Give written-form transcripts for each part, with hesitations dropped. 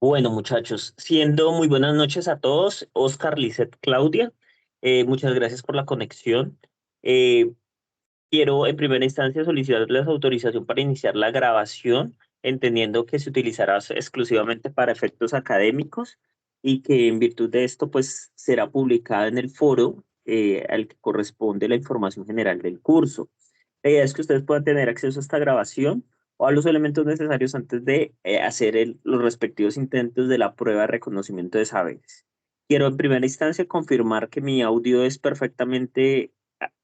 Bueno, muchachos, siendo muy buenas noches a todos, Oscar, Lizeth, Claudia, muchas gracias por la conexión. Eh, Quiero en primera instancia solicitarles autorización para iniciar la grabación, entendiendo que se utilizará exclusivamente para efectos académicos y que en virtud de esto, pues será publicada en el foro al que corresponde la información general del curso. La idea es que ustedes puedan tener acceso a esta grabación o a los elementos necesarios antes de hacer los respectivos intentos de la prueba de reconocimiento de saberes. Quiero en primera instancia confirmar que mi audio es perfectamente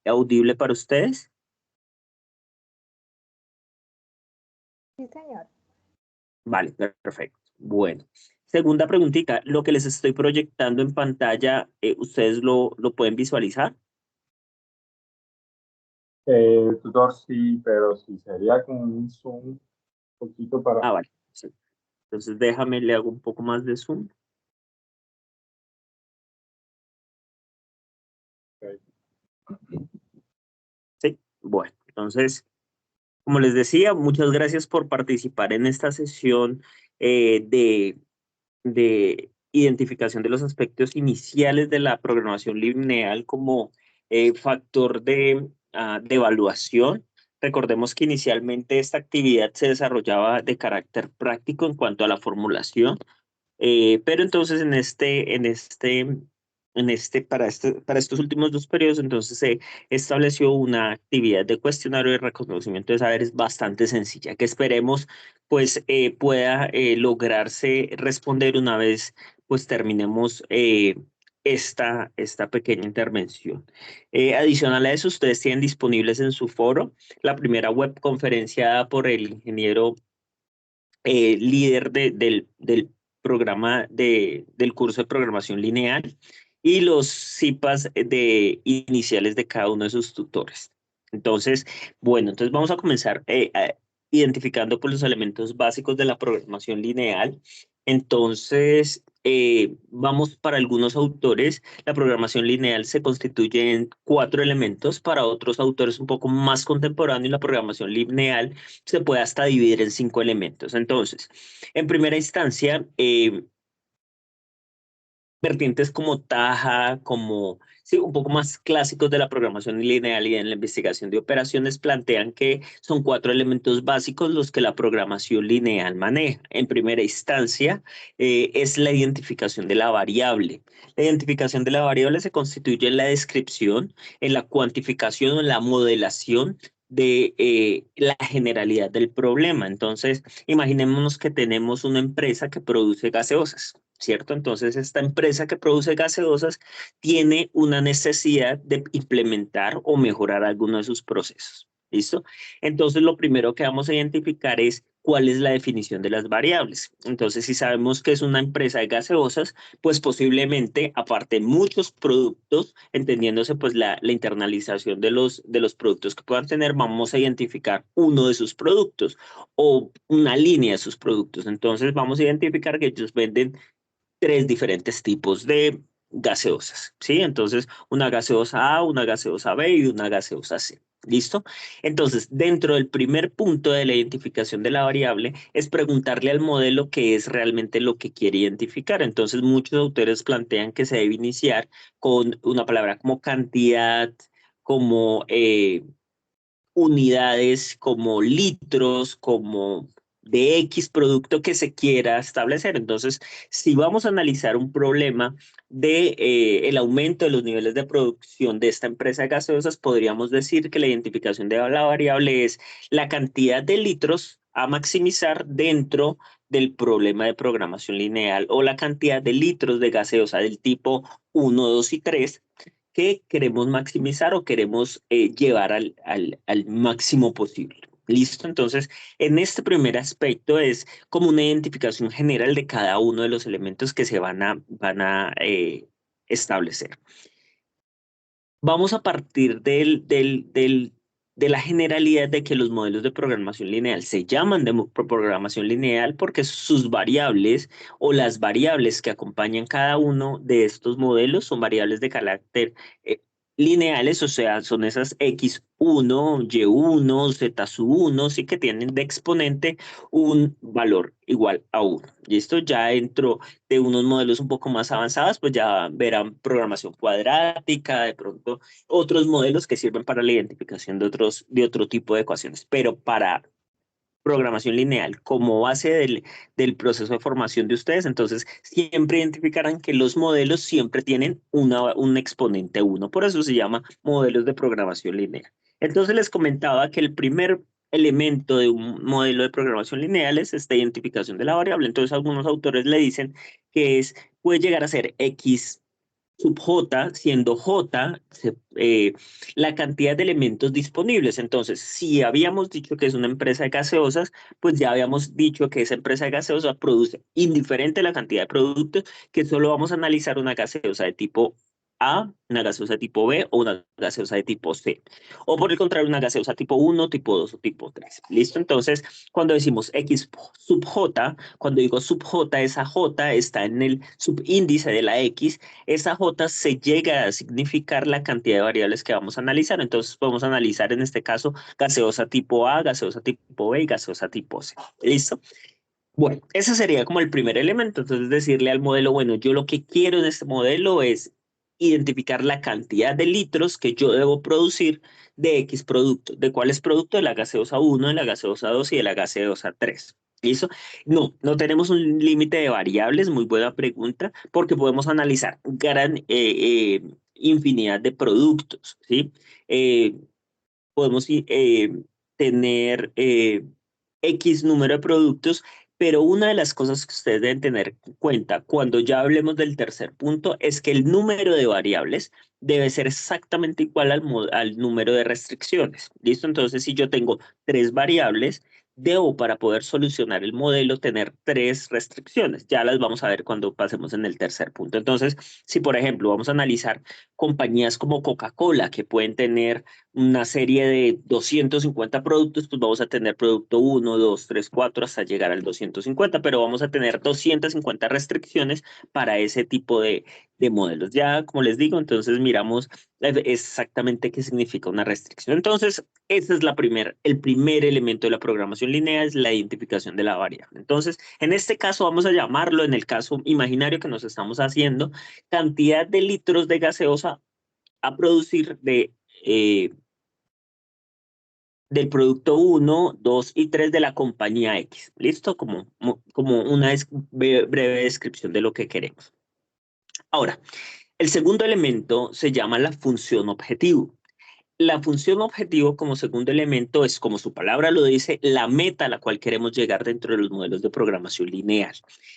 audible para ustedes. Sí, señor. Vale, perfecto. Bueno, segunda preguntita, lo que les estoy proyectando en pantalla, ¿ustedes lo pueden visualizar? Tutor, sí, pero sí sería con un zoom un poquito para... Ah, vale. Sí. Entonces déjame, le hago un poco más de zoom. Sí, bueno, entonces, como les decía, muchas gracias por participar en esta sesión de identificación de los aspectos iniciales de la programación lineal como factor de evaluación. Recordemos que inicialmente esta actividad se desarrollaba de carácter práctico en cuanto a la formulación, pero entonces para estos últimos dos periodos, entonces se estableció una actividad de cuestionario de reconocimiento de saberes bastante sencilla, que esperemos pues pueda lograrse responder una vez pues terminemos esta pequeña intervención. Adicional a eso, ustedes tienen disponibles en su foro la primera web conferenciada por el ingeniero líder del programa del curso de programación lineal y los CIPAs iniciales de cada uno de sus tutores. Entonces, bueno, entonces vamos a comenzar identificando por los elementos básicos de la programación lineal. Entonces, vamos para algunos autores, la programación lineal se constituye en cuatro elementos, para otros autores un poco más contemporáneos, la programación lineal se puede hasta dividir en cinco elementos. Entonces, en primera instancia, vertientes como Taja, como sí, un poco más clásicos de la programación lineal y en la investigación de operaciones plantean que son cuatro elementos básicos los que la programación lineal maneja. En primera instancia, es la identificación de la variable. La identificación de la variable se constituye en la descripción, en la cuantificación o en la modelación de la generalidad del problema. Entonces, imaginémonos que tenemos una empresa que produce gaseosas. ¿Cierto? Entonces, esta empresa que produce gaseosas tiene una necesidad de implementar o mejorar alguno de sus procesos. ¿Listo? Entonces, lo primero que vamos a identificar es cuál es la definición de las variables. Entonces, si sabemos que es una empresa de gaseosas, pues posiblemente, aparte de muchos productos, entendiéndose pues la internalización de los productos que puedan tener, vamos a identificar uno de sus productos o una línea de sus productos. Entonces, vamos a identificar que ellos venden tres diferentes tipos de gaseosas, ¿sí? Entonces, una gaseosa A, una gaseosa B y una gaseosa C. ¿Listo? Entonces, dentro del primer punto de la identificación de la variable es preguntarle al modelo qué es realmente lo que quiere identificar. Entonces, muchos autores plantean que se debe iniciar con una palabra como cantidad, como unidades, como litros, como de X producto que se quiera establecer. Entonces, si vamos a analizar un problema de el aumento de los niveles de producción de esta empresa de gaseosas, podríamos decir que la identificación de la variable es la cantidad de litros a maximizar dentro del problema de programación lineal o la cantidad de litros de gaseosa del tipo 1, 2 y 3 que queremos maximizar o queremos llevar al máximo posible. ¿Listo? Entonces, en este primer aspecto es como una identificación general de cada uno de los elementos que se van a establecer. Vamos a partir de la generalidad de que los modelos de programación lineal se llaman de programación lineal porque sus variables o las variables que acompañan cada uno de estos modelos son variables de carácter lineales, o sea, son esas X1, Y1, Z1, sí que tienen de exponente un valor igual a 1. Y esto ya dentro de unos modelos un poco más avanzados, pues ya verán programación cuadrática, de pronto otros modelos que sirven para la identificación de otro tipo de ecuaciones. Pero para programación lineal como base del proceso de formación de ustedes, entonces siempre identificarán que los modelos siempre tienen un exponente 1, por eso se llama modelos de programación lineal. Entonces les comentaba que el primer elemento de un modelo de programación lineal es esta identificación de la variable, entonces algunos autores le dicen que puede llegar a ser X sub J, siendo J la cantidad de elementos disponibles. Entonces, si habíamos dicho que es una empresa de gaseosas, pues ya habíamos dicho que esa empresa de gaseosas produce indiferente la cantidad de productos, que solo vamos a analizar una gaseosa de tipo A, una gaseosa de tipo B o una gaseosa de tipo C. O por el contrario, una gaseosa tipo 1, tipo 2 o tipo 3. ¿Listo? Entonces, cuando decimos X sub J, cuando digo sub J, esa J está en el subíndice de la X, esa J se llega a significar la cantidad de variables que vamos a analizar. Entonces podemos analizar en este caso gaseosa tipo A, gaseosa tipo B y gaseosa tipo C. ¿Listo? Bueno, ese sería como el primer elemento. Entonces decirle al modelo, bueno, yo lo que quiero en este modelo es identificar la cantidad de litros que yo debo producir de X producto. ¿De cuáles productos? De la gaseosa 1, de la gaseosa 2 y de la gaseosa 3. ¿Listo? No, no tenemos un límite de variables, muy buena pregunta, porque podemos analizar gran infinidad de productos, ¿sí? Eh, podemos tener X número de productos, pero una de las cosas que ustedes deben tener en cuenta cuando ya hablemos del tercer punto es que el número de variables debe ser exactamente igual al número de restricciones. ¿Listo? Entonces, si yo tengo 3 variables, debo para poder solucionar el modelo tener 3 restricciones. Ya las vamos a ver cuando pasemos en el tercer punto. Entonces, si por ejemplo vamos a analizar compañías como Coca-Cola que pueden tener una serie de 250 productos, pues vamos a tener producto 1, 2, 3, 4 hasta llegar al 250, pero vamos a tener 250 restricciones para ese tipo de modelos. Ya, como les digo, entonces miramos exactamente qué significa una restricción. Entonces, ese es el primer elemento de la programación lineal, es la identificación de la variable. Entonces, en este caso vamos a llamarlo, en el caso imaginario que nos estamos haciendo, cantidad de litros de gaseosa a producir del producto 1, 2 y 3 de la compañía X. ¿Listo? Como una breve descripción de lo que queremos. Ahora, el segundo elemento se llama la función objetivo. La función objetivo como segundo elemento es, como su palabra lo dice, la meta a la cual queremos llegar dentro de los modelos de programación lineal.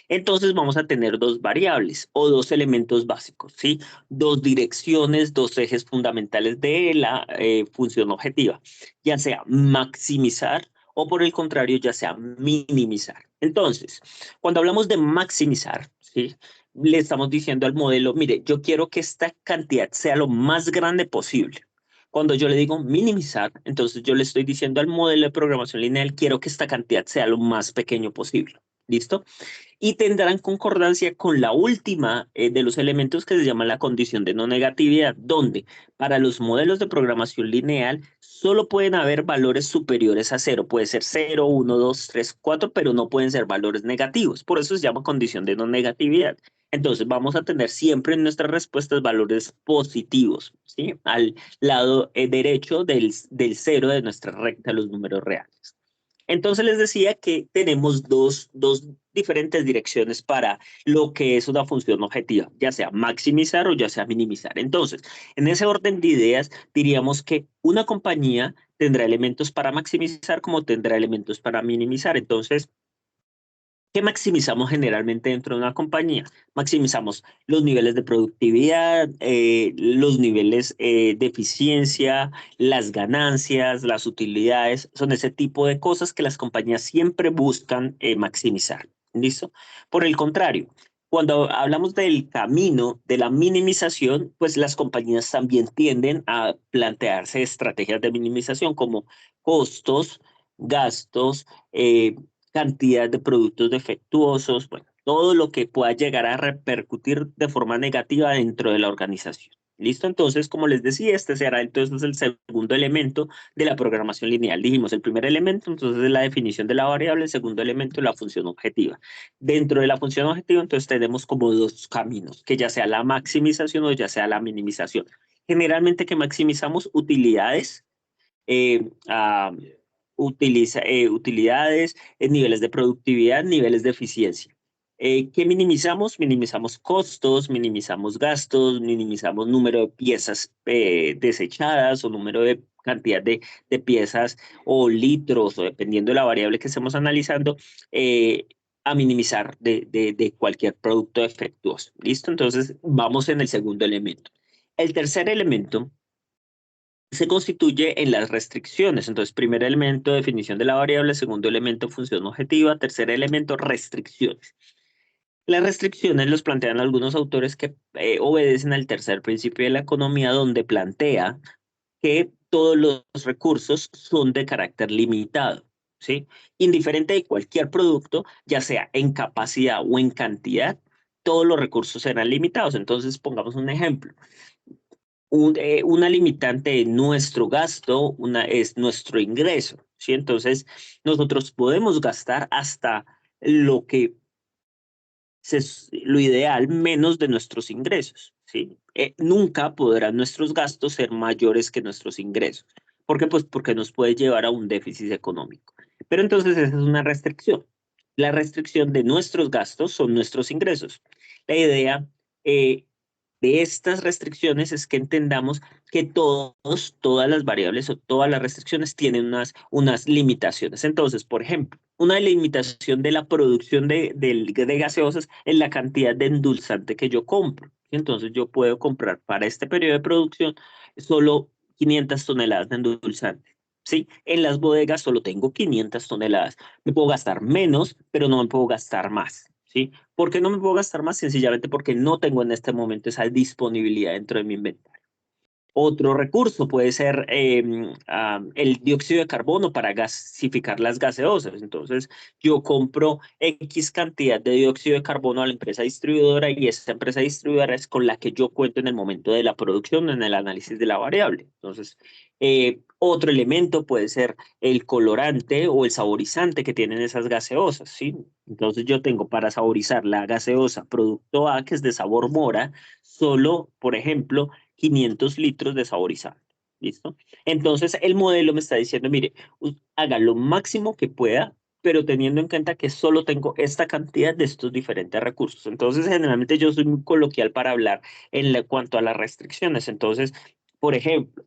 Entonces vamos a tener 2 variables o 2 elementos básicos, ¿sí? 2 direcciones, 2 ejes fundamentales de la función objetiva, ya sea maximizar o por el contrario, ya sea minimizar. Entonces, cuando hablamos de maximizar, ¿sí? Le estamos diciendo al modelo, mire, yo quiero que esta cantidad sea lo más grande posible. Cuando yo le digo minimizar, entonces yo le estoy diciendo al modelo de programación lineal, quiero que esta cantidad sea lo más pequeño posible. ¿Listo? Y tendrán concordancia con la última de los elementos que se llama la condición de no negatividad, donde para los modelos de programación lineal solo pueden haber valores superiores a 0. Puede ser 0, 1, 2, 3, 4, pero no pueden ser valores negativos. Por eso se llama condición de no negatividad. Entonces vamos a tener siempre en nuestras respuestas valores positivos, ¿sí? Al lado derecho del 0 de nuestra recta, los números reales. Entonces les decía que tenemos dos diferentes direcciones para lo que es una función objetiva, ya sea maximizar o ya sea minimizar. Entonces, en ese orden de ideas, diríamos que una compañía tendrá elementos para maximizar como tendrá elementos para minimizar. Entonces, ¿qué maximizamos generalmente dentro de una compañía? Maximizamos los niveles de productividad, los niveles de eficiencia, las ganancias, las utilidades. Son ese tipo de cosas que las compañías siempre buscan maximizar. ¿Listo? Por el contrario, cuando hablamos del camino de la minimización, pues las compañías también tienden a plantearse estrategias de minimización como costos, gastos, cantidad de productos defectuosos, bueno, todo lo que pueda llegar a repercutir de forma negativa dentro de la organización. ¿Listo? Entonces, como les decía, este será entonces el segundo elemento de la programación lineal. Dijimos, el primer elemento, entonces, es la definición de la variable, el segundo elemento, la función objetiva. Dentro de la función objetiva, entonces, tenemos como dos caminos, que ya sea la maximización o ya sea la minimización. Generalmente, que maximizamos utilidades, utilidades, niveles de productividad, niveles de eficiencia. ¿Qué minimizamos? Minimizamos costos, minimizamos gastos, minimizamos número de piezas desechadas o número de cantidad de piezas o litros, o dependiendo de la variable que estemos analizando, a minimizar de cualquier producto defectuoso. ¿Listo? Entonces, vamos en el segundo elemento. El tercer elemento se constituye en las restricciones. Entonces, primer elemento, definición de la variable, segundo elemento, función objetiva, tercer elemento, restricciones. Las restricciones los plantean algunos autores que obedecen al tercer principio de la economía, donde plantea que todos los recursos son de carácter limitado, ¿sí? Indiferente de cualquier producto, ya sea en capacidad o en cantidad, todos los recursos serán limitados. Entonces, pongamos un ejemplo. Una limitante de nuestro gasto es nuestro ingreso, ¿sí? Entonces, nosotros podemos gastar hasta lo que lo ideal menos de nuestros ingresos, ¿sí? Nunca podrán nuestros gastos ser mayores que nuestros ingresos. ¿Por qué? Pues porque nos puede llevar a un déficit económico. Pero entonces esa es una restricción. La restricción de nuestros gastos son nuestros ingresos. La idea de estas restricciones es que entendamos que todas las variables o todas las restricciones tienen unas limitaciones. Entonces, por ejemplo, una limitación de la producción de gaseosas es la cantidad de endulzante que yo compro. Entonces, yo puedo comprar para este periodo de producción solo 500 toneladas de endulzante. ¿Sí? En las bodegas solo tengo 500 toneladas. Me puedo gastar menos, pero no me puedo gastar más. ¿Sí? ¿Por qué no me puedo gastar más? Sencillamente porque no tengo en este momento esa disponibilidad dentro de mi inventario. Otro recurso puede ser el dióxido de carbono para gasificar las gaseosas. Entonces, yo compro X cantidad de dióxido de carbono a la empresa distribuidora y esa empresa distribuidora es con la que yo cuento en el momento de la producción, en el análisis de la variable. Entonces, otro elemento puede ser el colorante o el saborizante que tienen esas gaseosas, ¿sí? Entonces, yo tengo para saborizar la gaseosa producto A, que es de sabor mora, solo, por ejemplo, 500 litros de saborizante. ¿Listo? Entonces, el modelo me está diciendo, mire, haga lo máximo que pueda, pero teniendo en cuenta que solo tengo esta cantidad de estos diferentes recursos. Entonces, generalmente yo soy muy coloquial para hablar cuanto a las restricciones. Entonces, por ejemplo,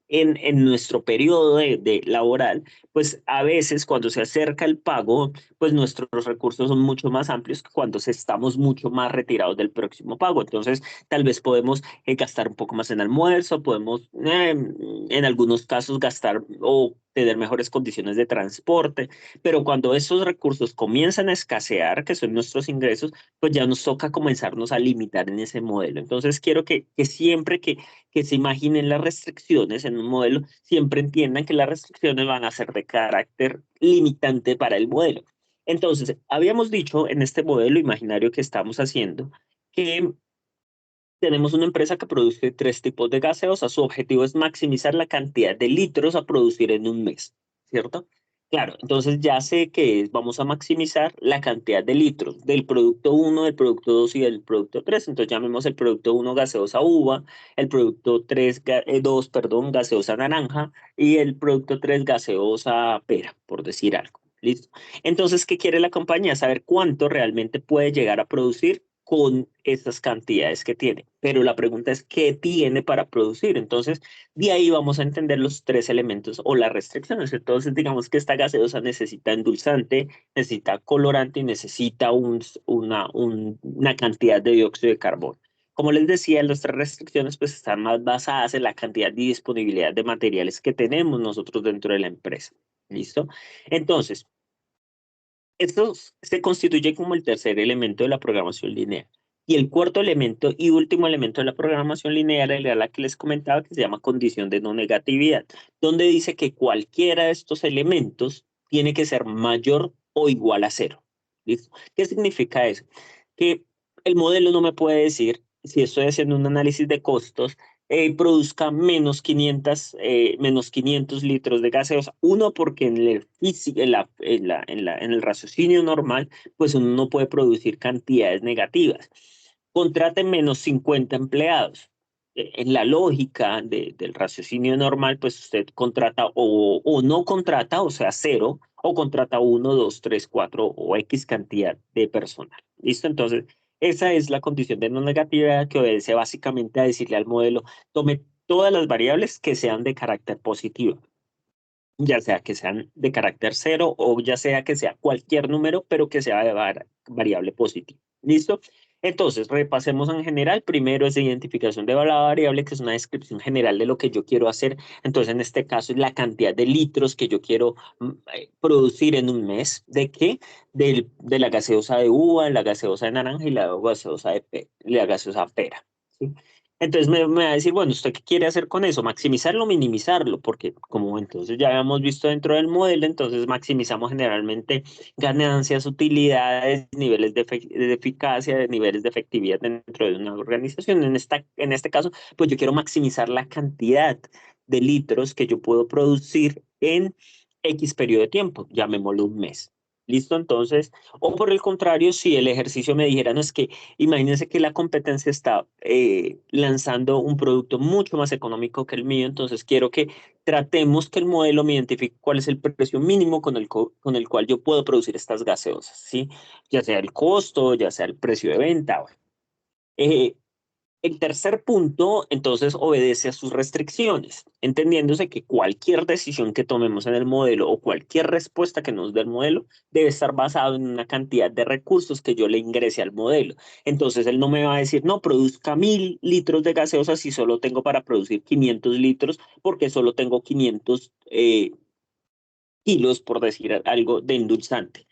en nuestro periodo de laboral, pues a veces cuando se acerca el pago, pues nuestros recursos son mucho más amplios que cuando estamos mucho más retirados del próximo pago. Entonces, tal vez podemos gastar un poco más en almuerzo, podemos en algunos casos gastar o tener mejores condiciones de transporte, pero cuando esos recursos comienzan a escasear, que son nuestros ingresos, pues ya nos toca comenzarnos a limitar en ese modelo. Entonces, quiero que siempre que se imaginen las restricciones en un modelo, siempre entiendan que las restricciones van a ser de carácter limitante para el modelo. Entonces, habíamos dicho en este modelo imaginario que estamos haciendo que tenemos una empresa que produce 3 tipos de gaseosa. Su objetivo es maximizar la cantidad de litros a producir en un mes, ¿cierto? Claro, entonces ya sé que vamos a maximizar la cantidad de litros del producto 1, del producto 2 y del producto 3. Entonces llamemos el producto 1 gaseosa uva, el producto 2, perdón, gaseosa naranja y el producto 3 gaseosa pera, por decir algo. ¿Listo? Entonces, ¿qué quiere la compañía? Saber cuánto realmente puede llegar a producir con estas cantidades que tiene. Pero la pregunta es, ¿qué tiene para producir? Entonces, de ahí vamos a entender los 3 elementos o las restricciones. Entonces, digamos que esta gaseosa necesita endulzante, necesita colorante y necesita una cantidad de dióxido de carbono. Como les decía, las 3 restricciones pues están más basadas en la cantidad y disponibilidad de materiales que tenemos nosotros dentro de la empresa. ¿Listo? Entonces, esto se constituye como el tercer elemento de la programación lineal. Y el cuarto elemento y último elemento de la programación lineal era la que les comentaba, que se llama condición de no negatividad, donde dice que cualquiera de estos elementos tiene que ser mayor o igual a 0. ¿Listo? ¿Qué significa eso? Que el modelo no me puede decir si estoy haciendo un análisis de costos, produzca menos 500 litros de gaseosa. Uno, porque en el raciocinio normal, pues uno no puede producir cantidades negativas. Contrate menos 50 empleados. En la lógica del raciocinio normal, pues usted contrata o no contrata, o sea, cero, o contrata uno, dos, tres, cuatro o X cantidad de personal. ¿Listo? Entonces, esa es la condición de no negatividad que obedece básicamente a decirle al modelo, tome todas las variables que sean de carácter positivo, ya sea que sean de carácter cero o ya sea que sea cualquier número, pero que sea de variable positiva. ¿Listo? Entonces, repasemos en general. Primero es la identificación de la variable, que es una descripción general de lo que yo quiero hacer. Entonces, en este caso, es la cantidad de litros que yo quiero producir en un mes. ¿De qué? De la gaseosa de uva, la gaseosa de naranja y la gaseosa la gaseosa pera. ¿Sí? Entonces me va a decir, bueno, ¿usted qué quiere hacer con eso? ¿Maximizarlo o minimizarlo? Porque como entonces ya habíamos visto dentro del modelo, entonces maximizamos generalmente ganancias, utilidades, niveles de eficacia, de niveles de efectividad dentro de una organización. En este caso, pues yo quiero maximizar la cantidad de litros que yo puedo producir en X periodo de tiempo, llamémoslo un mes. ¿Listo? Entonces, o por el contrario, si el ejercicio me dijera, no es que imagínense que la competencia está lanzando un producto mucho más económico que el mío, entonces quiero que tratemos que el modelo me identifique cuál es el precio mínimo con el cual yo puedo producir estas gaseosas, ¿sí? Ya sea el costo, ya sea el precio de venta. Bueno. El tercer punto, entonces, obedece a sus restricciones, entendiéndose que cualquier decisión que tomemos en el modelo o cualquier respuesta que nos dé el modelo debe estar basado en una cantidad de recursos que yo le ingrese al modelo. Entonces, él no me va a decir, no, produzca 1000 litros de gaseosa si solo tengo para producir 500 litros, porque solo tengo 500 kilos, por decir algo, de endulzante.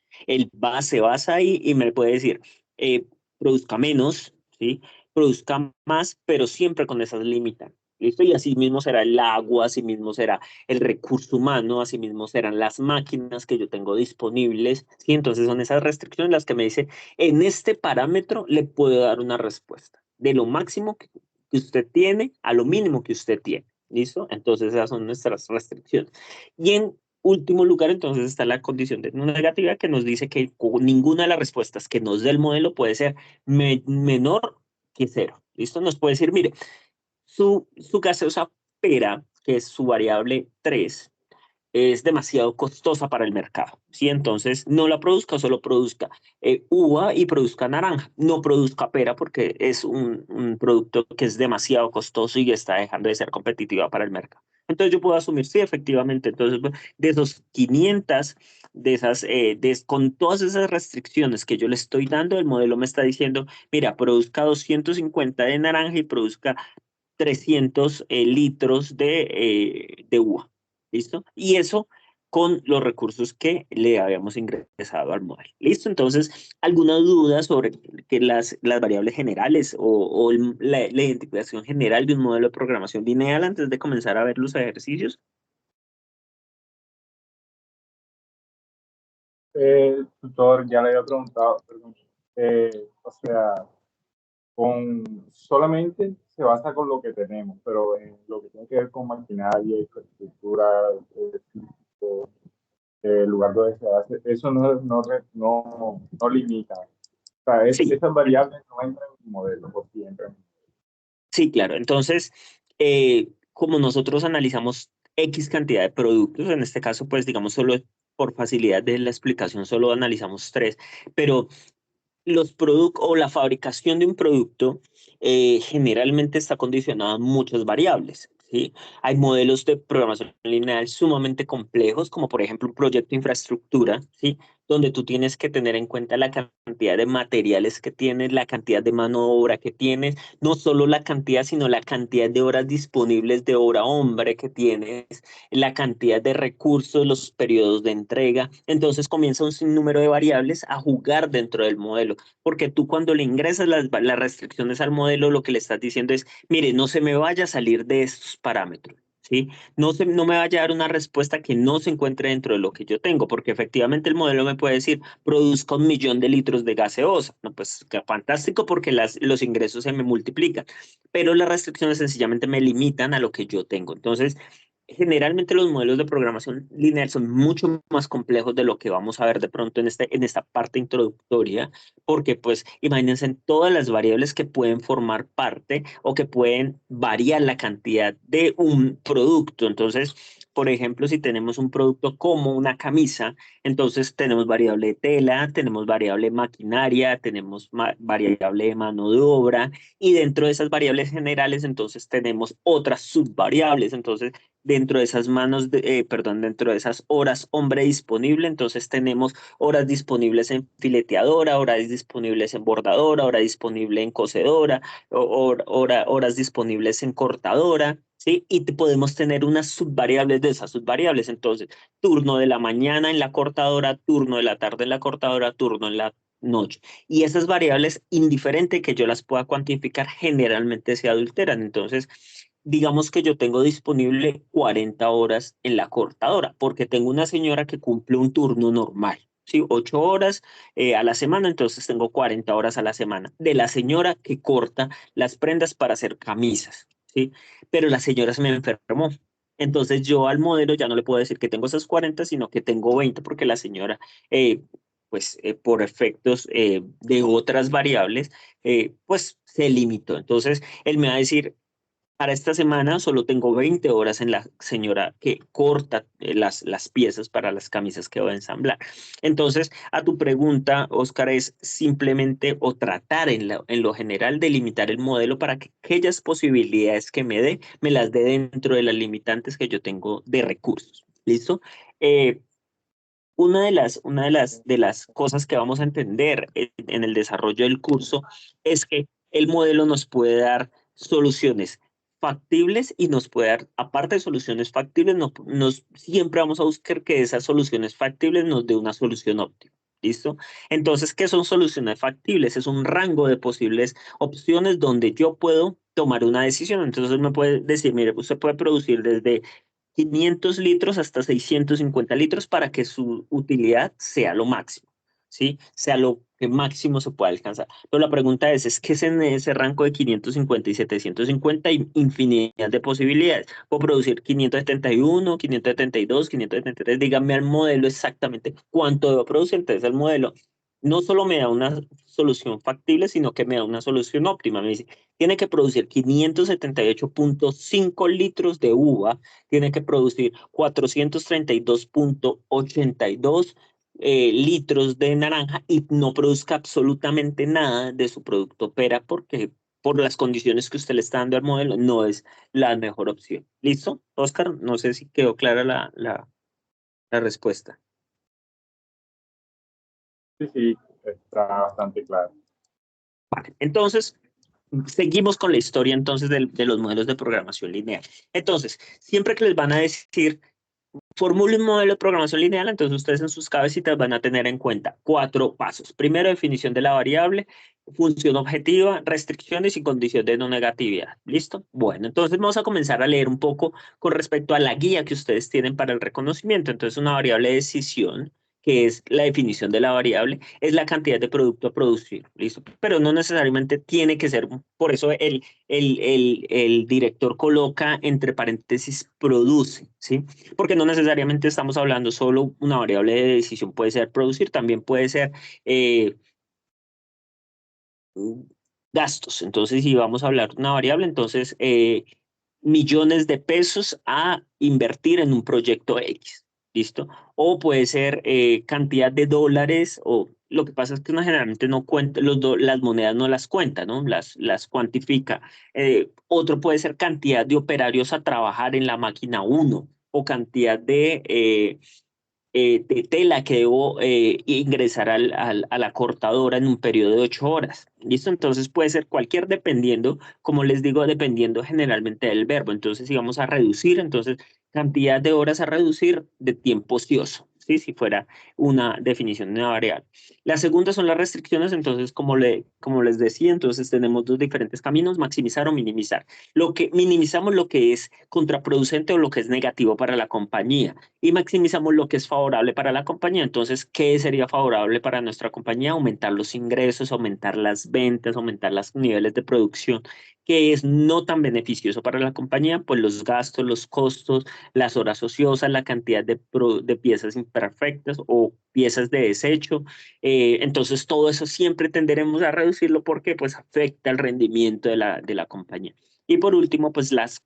Se basa ahí y me puede decir, eh, produzca menos, ¿sí? Produzca más, pero siempre con esas limitantes. ¿Listo? Y así mismo será el agua, así mismo será el recurso humano, así mismo serán las máquinas que yo tengo disponibles, ¿sí? Entonces son esas restricciones las que me dice, en este parámetro le puedo dar una respuesta, de lo máximo que usted tiene a lo mínimo que usted tiene. ¿Listo? Entonces esas son nuestras restricciones. Y en último lugar, entonces está la condición de no negativa que nos dice que ninguna de las respuestas que nos dé el modelo puede ser menor que cero. ¿Listo? Nos puede decir, mire, su gaseosa pera, que es su variable 3, es demasiado costosa para el mercado, ¿sí? Entonces, no la produzca, solo produzca uva y produzca naranja. No produzca pera porque es un producto que es demasiado costoso y está dejando de ser competitiva para el mercado. Entonces, yo puedo asumir, sí, efectivamente. Entonces, pues, de esos 500, con todas esas restricciones que yo le estoy dando, el modelo me está diciendo, mira, produzca 250 de naranja y produzca 300 litros de uva. ¿Listo? Y eso con los recursos que le habíamos ingresado al modelo. ¿Listo? Entonces, ¿alguna duda sobre que las variables generales o la identificación general de un modelo de programación lineal antes de comenzar a ver los ejercicios? Tutor, ya le había preguntado, perdón, o sea, solamente se basa con lo que tenemos, pero en lo que tiene que ver con maquinaria, infraestructura, físico, lugar donde se hace, eso no limita. O sea, Sí, esas variables no entran en el modelo por siempre. sí, claro. Entonces, como nosotros analizamos X cantidad de productos, en este caso, pues digamos, solo por facilidad de la explicación, solo analizamos tres, pero los productos o la fabricación de un producto generalmente está condicionada a muchas variables, ¿sí? Hay modelos de programación lineal sumamente complejos, como por ejemplo un proyecto de infraestructura, ¿sí? Donde tú tienes que tener en cuenta la cantidad de materiales que tienes, la cantidad de mano de obra que tienes, no solo la cantidad, sino la cantidad de horas disponibles de obra hombre que tienes, la cantidad de recursos, los periodos de entrega. Entonces comienza un sinnúmero de variables a jugar dentro del modelo, porque tú cuando le ingresas las restricciones al modelo, lo que le estás diciendo es, mire, no se me vaya a salir de estos parámetros. ¿sí? No me vaya a dar una respuesta que no se encuentre dentro de lo que yo tengo, porque efectivamente el modelo me puede decir, produzca 1.000.000 de litros de gaseosa. No, pues qué fantástico porque los ingresos se me multiplican, pero las restricciones sencillamente me limitan a lo que yo tengo. Entonces, generalmente los modelos de programación lineal son mucho más complejos de lo que vamos a ver de pronto en esta parte introductoria, porque pues imagínense en todas las variables que pueden formar parte o que pueden variar la cantidad de un producto. Entonces, por ejemplo, si tenemos un producto como una camisa, entonces tenemos variable de tela, tenemos variable de maquinaria, tenemos variable de mano de obra, y dentro de esas variables generales, entonces tenemos otras subvariables. Entonces, dentro de esas dentro de esas horas hombre disponible, entonces tenemos horas disponibles en fileteadora, horas disponibles en bordadora, hora disponible en cocedora, horas disponibles en cortadora, ¿sí? Y podemos tener unas subvariables de esas subvariables. Entonces, turno de la mañana en la cortadora, turno de la tarde en la cortadora, turno en la noche. Y esas variables, indiferente que yo las pueda cuantificar, generalmente se adulteran. Entonces, digamos que yo tengo disponible 40 horas en la cortadora, porque tengo una señora que cumple un turno normal, ¿sí? 8 horas a la semana, entonces tengo 40 horas a la semana. De la señora que corta las prendas para hacer camisas, ¿sí? Pero la señora se me enfermó. Entonces yo al modelo ya no le puedo decir que tengo esas 40, sino que tengo 20, porque la señora, por efectos de otras variables, pues se limitó. Entonces él me va a decir, para esta semana solo tengo 20 horas en la señora que corta las piezas para las camisas que voy a ensamblar. Entonces, a tu pregunta, Oscar, es simplemente o tratar en lo general de limitar el modelo para que aquellas posibilidades que me dé, me las dé dentro de las limitantes que yo tengo de recursos. ¿Listo? Eh, una de las cosas que vamos a entender en el desarrollo del curso es que el modelo nos puede dar soluciones factibles y nos puede dar, aparte de soluciones factibles, siempre vamos a buscar que esas soluciones factibles nos dé una solución óptima. ¿Listo? Entonces, ¿qué son soluciones factibles? Es un rango de posibles opciones donde yo puedo tomar una decisión. Entonces, me puede decir, mire, usted puede producir desde 500 litros hasta 650 litros para que su utilidad sea lo máximo, ¿sí? Sea lo que máximo se pueda alcanzar. Pero la pregunta es ¿qué es en ese rango de 550 y 750? Hay infinidad de posibilidades. Puedo producir 571, 572, 573. Díganme al modelo exactamente cuánto debo producir. Entonces el modelo no solo me da una solución factible, sino que me da una solución óptima. Me dice, tiene que producir 578.5 litros de uva, tiene que producir 432.82 litros de naranja y no produzca absolutamente nada de su producto pera porque por las condiciones que usted le está dando al modelo no es la mejor opción. ¿Listo? Oscar, no sé si quedó clara la respuesta. Sí, sí, está bastante claro. Vale, entonces seguimos con la historia entonces de los modelos de programación lineal. Entonces, siempre que les van a decir formule un modelo de programación lineal, entonces ustedes en sus cabecitas van a tener en cuenta 4 pasos. Primero, definición de la variable, función objetiva, restricciones y condición de no negatividad. ¿Listo? Bueno, entonces vamos a comenzar a leer un poco con respecto a la guía que ustedes tienen para el reconocimiento. Entonces, una variable de decisión, que es la definición de la variable, es la cantidad de producto a producir, ¿listo? Pero no necesariamente tiene que ser, por eso el director coloca entre paréntesis produce, ¿sí? Porque no necesariamente estamos hablando solo una variable de decisión, puede ser producir, también puede ser gastos. Entonces, si vamos a hablar de una variable, entonces millones de pesos a invertir en un proyecto X, ¿listo? O puede ser cantidad de dólares, o lo que pasa es que uno generalmente no cuenta, las monedas no las cuenta, ¿no? Las cuantifica. Otro puede ser cantidad de operarios a trabajar en la máquina 1 o cantidad de tela que debo ingresar a la cortadora en un periodo de 8 horas. ¿Listo? Entonces puede ser cualquier dependiendo, como les digo, dependiendo generalmente del verbo. Entonces, si vamos a reducir, entonces cantidad de horas a reducir de tiempo ocioso. ¿sí? Si fuera una definición de una variable. La segunda son las restricciones, entonces, como les decía, entonces tenemos dos diferentes caminos, maximizar o minimizar. Minimizamos lo que es contraproducente o lo que es negativo para la compañía y maximizamos lo que es favorable para la compañía. Entonces, ¿qué sería favorable para nuestra compañía? Aumentar los ingresos, aumentar las ventas, aumentar los niveles de producción. ¿Qué es no tan beneficioso para la compañía? Pues los gastos, los costos, las horas ociosas, la cantidad de piezas imperfectas o piezas de desecho. Entonces, todo eso siempre tenderemos a reducirlo porque pues afecta el rendimiento de la compañía. Y por último, pues las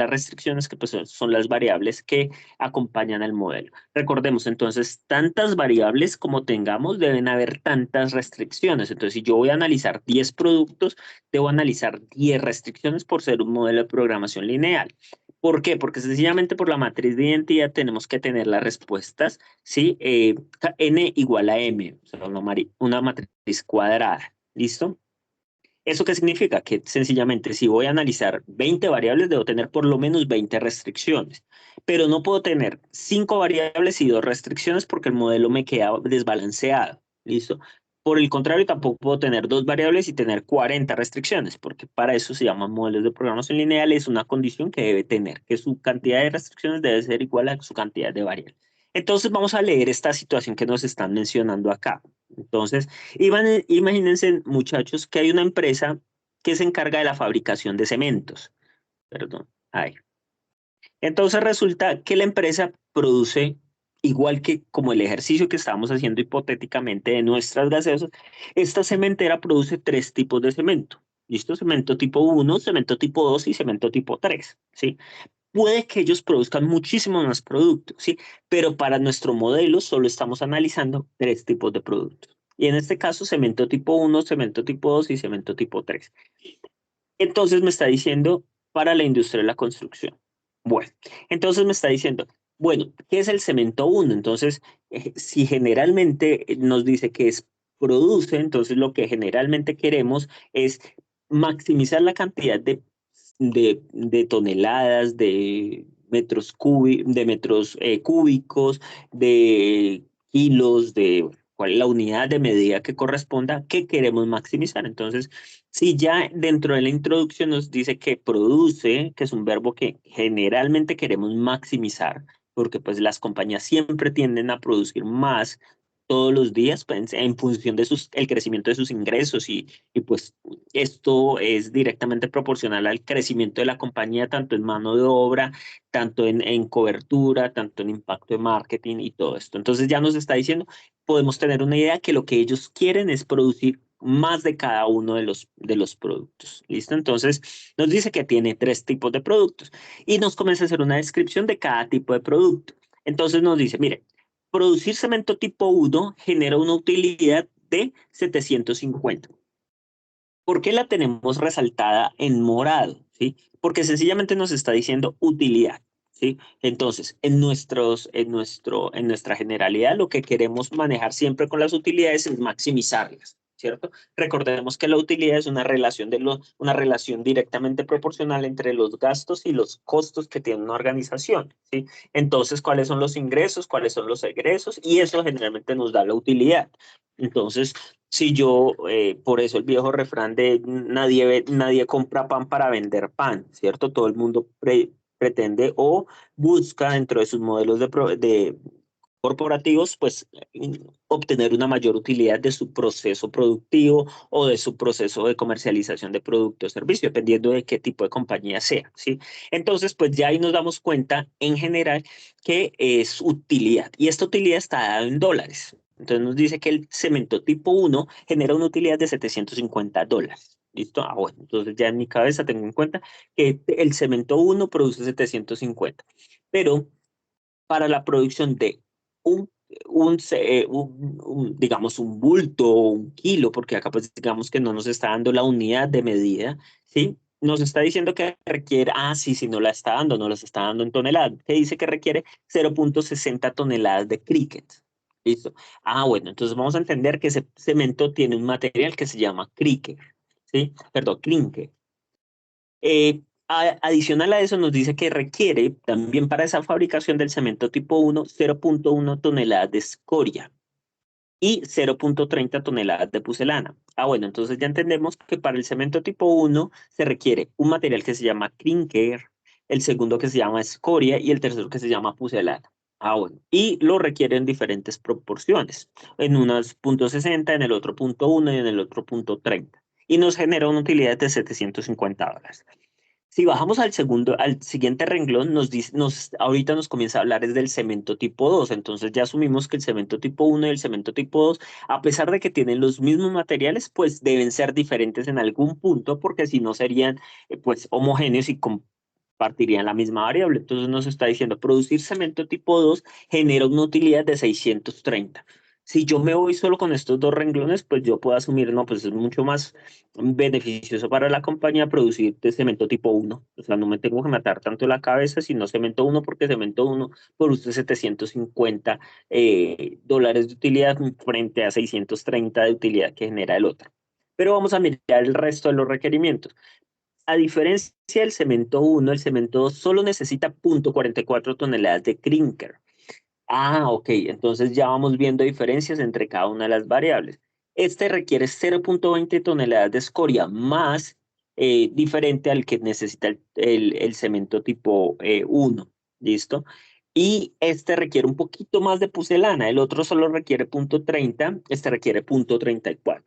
restricciones que pues, son las variables que acompañan al modelo. Recordemos entonces, tantas variables como tengamos, deben haber tantas restricciones. Entonces, si yo voy a analizar 10 productos, debo analizar 10 restricciones por ser un modelo de programación lineal. ¿Por qué? Porque sencillamente por la matriz de identidad tenemos que tener las respuestas, ¿sí? N igual a M, o sea, una matriz cuadrada. ¿Listo? ¿Eso qué significa? Que sencillamente si voy a analizar 20 variables, debo tener por lo menos 20 restricciones. Pero no puedo tener 5 variables y 2 restricciones porque el modelo me queda desbalanceado. ¿Listo? Por el contrario, tampoco puedo tener 2 variables y tener 40 restricciones, porque para eso se llaman modelos de programación lineal. Es una condición que debe tener, que su cantidad de restricciones debe ser igual a su cantidad de variables. Entonces vamos a leer esta situación que nos están mencionando acá. Entonces, imagínense, muchachos, que hay una empresa que se encarga de la fabricación de cementos. Perdón. Ahí. Entonces resulta que la empresa produce, igual que como el ejercicio que estábamos haciendo hipotéticamente de nuestras gaseosas, esta cementera produce 3 tipos de cemento. ¿Listo? Cemento tipo 1, cemento tipo 2 y cemento tipo 3. ¿Sí? Puede que ellos produzcan muchísimos más productos, ¿sí? Pero para nuestro modelo solo estamos analizando 3 tipos de productos. Y en este caso, cemento tipo 1, cemento tipo 2 y cemento tipo 3. Entonces me está diciendo para la industria de la construcción. Bueno, entonces me está diciendo, bueno, ¿qué es el cemento 1? Entonces, si generalmente nos dice que es produce, entonces lo que generalmente queremos es maximizar la cantidad de toneladas, de metros cúbicos, de kilos, de cuál es la unidad de medida que corresponda que queremos maximizar. Entonces, si ya dentro de la introducción nos dice que produce, que es un verbo que generalmente queremos maximizar, porque pues las compañías siempre tienden a producir más todos los días pues, en función de el crecimiento de sus ingresos y pues esto es directamente proporcional al crecimiento de la compañía, tanto en mano de obra, tanto en cobertura, tanto en impacto de marketing y todo esto. Entonces ya nos está diciendo, podemos tener una idea que lo que ellos quieren es producir más de cada uno de los productos. ¿Listo? Entonces nos dice que tiene 3 tipos de productos y nos comienza a hacer una descripción de cada tipo de producto. Entonces nos dice, mire, producir cemento tipo 1 genera una utilidad de 750. ¿Por qué la tenemos resaltada en morado? ¿Sí? Porque sencillamente nos está diciendo utilidad. ¿Sí? Entonces, en nuestra generalidad, lo que queremos manejar siempre con las utilidades es maximizarlas, ¿cierto? Recordemos que la utilidad es una relación, una relación directamente proporcional entre los gastos y los costos que tiene una organización, ¿sí? Entonces, ¿cuáles son los ingresos? ¿Cuáles son los egresos? Y eso generalmente nos da la utilidad. Entonces, si yo, por eso el viejo refrán de nadie compra pan para vender pan, ¿cierto? Todo el mundo pretende o busca dentro de sus modelos de corporativos, pues obtener una mayor utilidad de su proceso productivo o de su proceso de comercialización de producto o servicio, dependiendo de qué tipo de compañía sea, ¿sí? Entonces, pues ya ahí nos damos cuenta en general que es utilidad y esta utilidad está dada en dólares. Entonces nos dice que el cemento tipo 1 genera una utilidad de $750. ¿Listo? Ah, bueno, entonces ya en mi cabeza tengo en cuenta que el cemento 1 produce 750. Pero para la producción de un, digamos, un bulto o un kilo, porque acá pues digamos que no nos está dando la unidad de medida, ¿sí? Nos está diciendo que requiere, sí, no la está dando, no las está dando en toneladas, que dice que requiere 0.60 toneladas de cricket. ¿Listo? Bueno, entonces vamos a entender que ese cemento tiene un material que se llama cricket, ¿sí? Perdón, clinker. Adicional a eso nos dice que requiere también para esa fabricación del cemento tipo 1, 0.1 toneladas de escoria y 0.30 toneladas de pucelana. Bueno, entonces ya entendemos que para el cemento tipo 1 se requiere un material que se llama clinker, el segundo que se llama escoria y el tercero que se llama pucelana. Bueno, y lo requiere en diferentes proporciones, en unos .60, en el otro .1 y en el otro .30. Y nos genera una utilidad de $750. Si bajamos al siguiente renglón, nos dice, ahorita nos comienza a hablar es del cemento tipo 2. Entonces ya asumimos que el cemento tipo 1 y el cemento tipo 2, a pesar de que tienen los mismos materiales, pues deben ser diferentes en algún punto, porque si no serían pues homogéneos y compartirían la misma variable. Entonces nos está diciendo, producir cemento tipo 2 genera una utilidad de 630. Si yo me voy solo con estos dos renglones, pues yo puedo asumir, no, pues es mucho más beneficioso para la compañía producir de cemento tipo 1. O sea, no me tengo que matar tanto la cabeza, sino cemento 1, porque cemento 1 produce $750 de utilidad frente a 630 de utilidad que genera el otro. Pero vamos a mirar el resto de los requerimientos. A diferencia del cemento 1, el cemento 2 solo necesita 0.44 toneladas de clinker. Ok, entonces ya vamos viendo diferencias entre cada una de las variables. Este requiere 0.20 toneladas de escoria, más diferente al que necesita el cemento tipo 1, ¿listo? Y este requiere un poquito más de pucelana, el otro solo requiere 0.30, este requiere 0.34.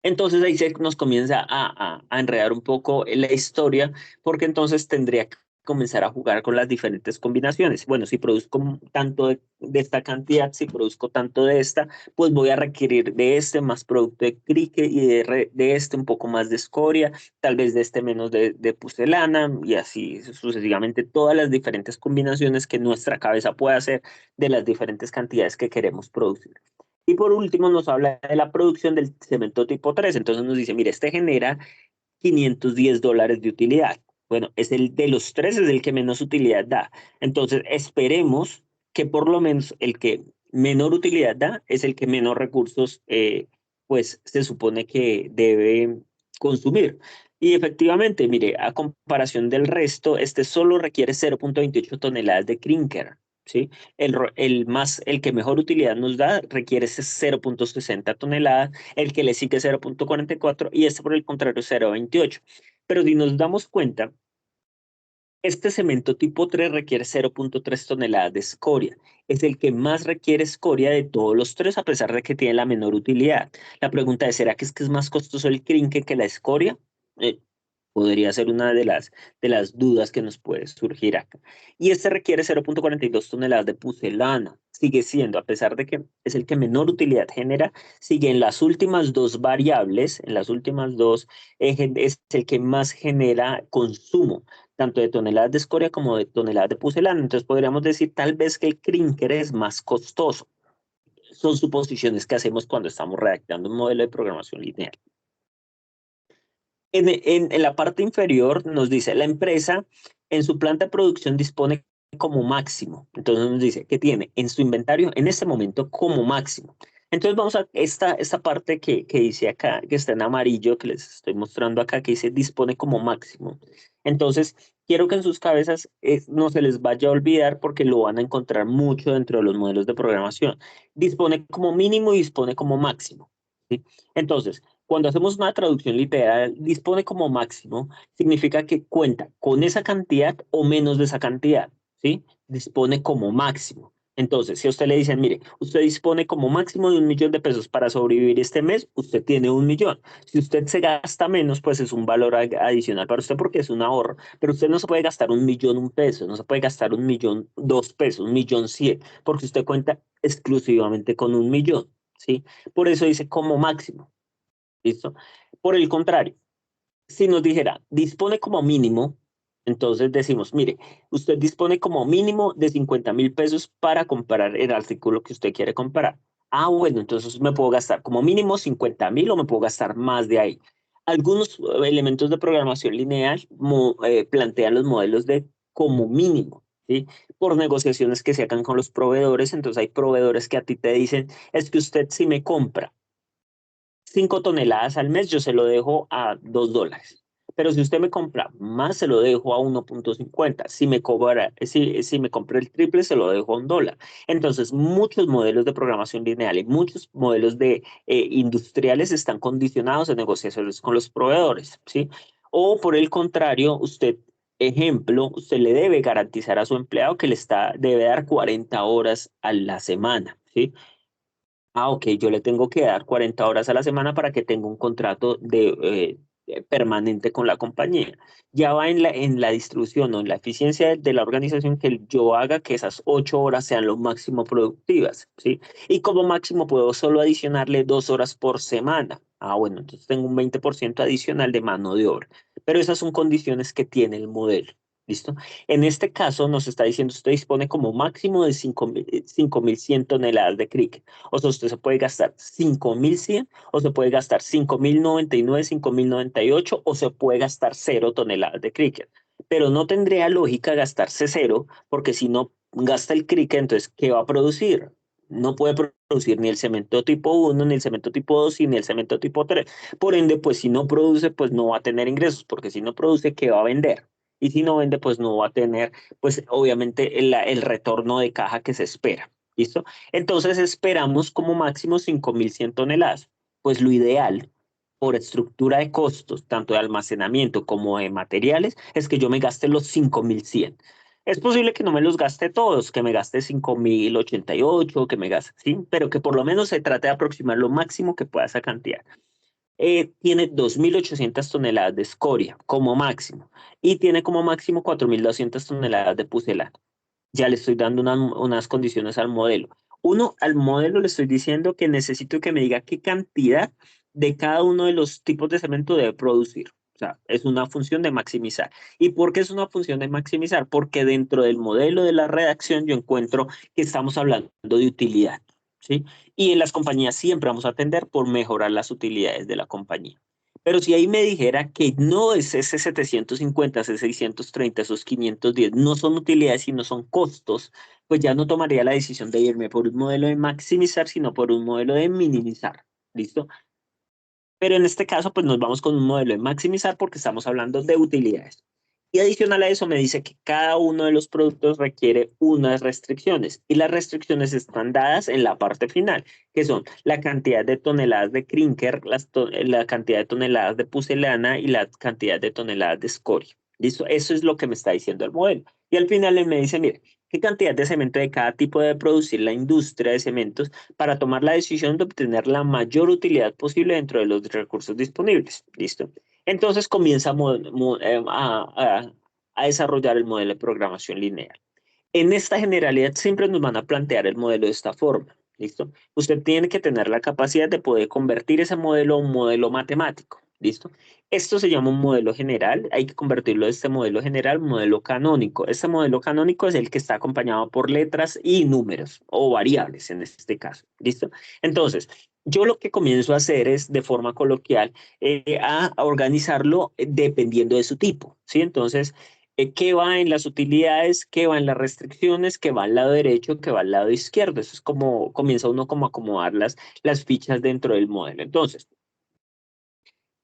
Entonces ahí se nos comienza a enredar un poco la historia, porque entonces tendría que comenzar a jugar con las diferentes combinaciones. Bueno, si produzco tanto de esta cantidad, si produzco tanto de esta, pues voy a requerir de este más producto de crique y de este un poco más de escoria, tal vez de este menos de pucelana y así sucesivamente todas las diferentes combinaciones que nuestra cabeza puede hacer de las diferentes cantidades que queremos producir. Y por último nos habla de la producción del cemento tipo 3. Entonces nos dice, mire, este genera $510 de utilidad. Bueno, es el de los tres, es el que menos utilidad da. Entonces esperemos que por lo menos el que menor utilidad da es el que menos recursos pues se supone que debe consumir. Y efectivamente, mire, a comparación del resto, este solo requiere 0.28 toneladas de clinker. ¿Sí? El que mejor utilidad nos da requiere ese 0.60 toneladas, el que le sigue 0.44 y este por el contrario 0.28. Pero si nos damos cuenta, este cemento tipo 3 requiere 0.3 toneladas de escoria. Es el que más requiere escoria de todos los tres, a pesar de que tiene la menor utilidad. La pregunta es, ¿será que es más costoso el clinker que la escoria? Eh, Podría ser una de las dudas que nos puede surgir acá. Y este requiere 0.42 toneladas de pucelana. Sigue siendo, a pesar de que es el que menor utilidad genera, sigue en las últimas dos variables, en las últimas dos, es el que más genera consumo, tanto de toneladas de escoria como de toneladas de pucelana. Entonces podríamos decir tal vez que el clinker es más costoso. Son suposiciones que hacemos cuando estamos redactando un modelo de programación lineal. En la parte inferior nos dice, la empresa en su planta de producción dispone como máximo. Entonces nos dice que tiene en su inventario en este momento como máximo. Entonces vamos a esta parte que dice acá, que está en amarillo, que les estoy mostrando acá, que dice dispone como máximo. Entonces quiero que en sus cabezas no se les vaya a olvidar porque lo van a encontrar mucho dentro de los modelos de programación. Dispone como mínimo y dispone como máximo. ¿Sí? Entonces, cuando hacemos una traducción literal, dispone como máximo, significa que cuenta con esa cantidad o menos de esa cantidad, ¿sí? Dispone como máximo. Entonces, si a usted le dicen, mire, usted dispone como máximo de $1.000.000 para sobrevivir este mes, usted tiene 1.000.000. Si usted se gasta menos, pues es un valor adicional para usted porque es un ahorro. Pero usted no se puede gastar 1.000.000 un peso, no se puede gastar 1.000.000 dos pesos, 1.100.000, porque usted cuenta exclusivamente con 1.000.000, ¿sí? Por eso dice como máximo. ¿Listo? Por el contrario, si nos dijera, dispone como mínimo, entonces decimos, mire, usted dispone como mínimo de $50.000 para comprar el artículo que usted quiere comprar. Bueno, entonces me puedo gastar como mínimo 50.000 o me puedo gastar más de ahí. Algunos elementos de programación lineal plantean los modelos de como mínimo, ¿sí? Por negociaciones que se hagan con los proveedores. Entonces hay proveedores que a ti te dicen, es que usted si me compra 5 toneladas al mes, yo se lo dejo a $2. Pero si usted me compra más, se lo dejo a 1.50. Si me compra el triple, se lo dejo a $1. Entonces, muchos modelos de programación lineal y muchos modelos de industriales están condicionados en negociaciones con los proveedores, ¿sí? O por el contrario, usted le debe garantizar a su empleado que debe dar 40 horas a la semana, ¿sí? Ok, yo le tengo que dar 40 horas a la semana para que tenga un contrato permanente con la compañía. Ya va en la distribución o en la eficiencia de la organización que yo haga que esas 8 horas sean lo máximo productivas, ¿sí? Y como máximo puedo solo adicionarle 2 horas por semana. Bueno, entonces tengo un 20% adicional de mano de obra. Pero esas son condiciones que tiene el modelo. ¿Listo? En este caso nos está diciendo, usted dispone como máximo de 5.100 toneladas de cricket. O sea, usted se puede gastar 5.100 o se puede gastar 5.099, 5.098 o se puede gastar 0 toneladas de cricket. Pero no tendría lógica gastarse 0 porque si no gasta el cricket, entonces, ¿qué va a producir? No puede producir ni el cemento tipo 1, ni el cemento tipo 2, ni el cemento tipo 3. Por ende, pues si no produce, pues no va a tener ingresos, porque si no produce, ¿qué va a vender? Y si no vende, pues no va a tener, pues obviamente el retorno de caja que se espera. ¿Listo? Entonces esperamos como máximo 5.100 toneladas. Pues lo ideal, por estructura de costos, tanto de almacenamiento como de materiales, es que yo me gaste los 5.100. Es posible que no me los gaste todos, que me gaste 5.088, que me gaste, ¿sí? Pero que por lo menos se trate de aproximar lo máximo que pueda esa cantidad. Tiene 2.800 toneladas de escoria como máximo y tiene como máximo 4.200 toneladas de pucelana. Ya le estoy dando unas condiciones al modelo. Al modelo le estoy diciendo que necesito que me diga qué cantidad de cada uno de los tipos de cemento debe producir. O sea, es una función de maximizar. ¿Y por qué es una función de maximizar? Porque dentro del modelo de la redacción yo encuentro que estamos hablando de utilidad, ¿sí? Y en las compañías siempre vamos a tender por mejorar las utilidades de la compañía. Pero si ahí me dijera que no es ese 750, ese 630, esos 510, no son utilidades, sino son costos, pues ya no tomaría la decisión de irme por un modelo de maximizar, sino por un modelo de minimizar. ¿Listo? Pero en este caso, pues nos vamos con un modelo de maximizar porque estamos hablando de utilidades. Y adicional a eso me dice que cada uno de los productos requiere unas restricciones y las restricciones están dadas en la parte final, que son la cantidad de toneladas de clinker, la cantidad de toneladas de pucelana y la cantidad de toneladas de escoria. ¿Listo? Eso es lo que me está diciendo el modelo. Y al final él me dice, mire, ¿qué cantidad de cemento de cada tipo debe producir la industria de cementos para tomar la decisión de obtener la mayor utilidad posible dentro de los recursos disponibles? ¿Listo? Entonces comienza a desarrollar el modelo de programación lineal. En esta generalidad siempre nos van a plantear el modelo de esta forma. ¿Listo? Usted tiene que tener la capacidad de poder convertir ese modelo a un modelo matemático. ¿Listo? Esto se llama un modelo general. Hay que convertirlo de este modelo general a un modelo canónico. Este modelo canónico es el que está acompañado por letras y números o variables en este caso. ¿Listo? Entonces, yo lo que comienzo a hacer es, de forma coloquial, a organizarlo dependiendo de su tipo. ¿Sí? Entonces, qué va en las utilidades, qué va en las restricciones, qué va al lado derecho, qué va al lado izquierdo. Eso es como comienza uno como a acomodar las fichas dentro del modelo. Entonces,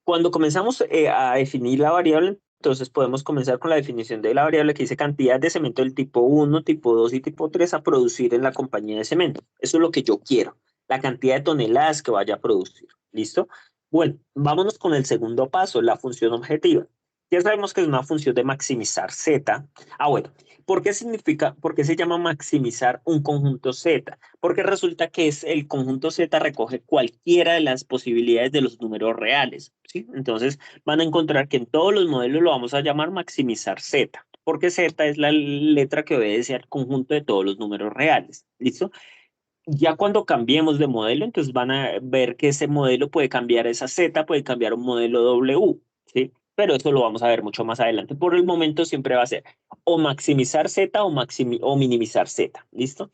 cuando comenzamos a definir la variable, entonces podemos comenzar con la definición de la variable que dice cantidad de cemento del tipo 1, tipo 2 y tipo 3 a producir en la compañía de cemento. Eso es lo que yo quiero, la cantidad de toneladas que vaya a producir. ¿Listo? Bueno, vámonos con el segundo paso, la función objetiva. Ya sabemos que es una función de maximizar Z. Bueno, ¿por qué se llama maximizar un conjunto Z? Porque resulta que el conjunto Z recoge cualquiera de las posibilidades de los números reales, ¿sí? Entonces van a encontrar que en todos los modelos lo vamos a llamar maximizar Z, porque Z es la letra que obedece al conjunto de todos los números reales, ¿listo? Ya cuando cambiemos de modelo, entonces van a ver que ese modelo puede cambiar esa Z, puede cambiar un modelo W, ¿sí? Pero eso lo vamos a ver mucho más adelante. Por el momento siempre va a ser o maximizar Z o minimizar Z, ¿listo?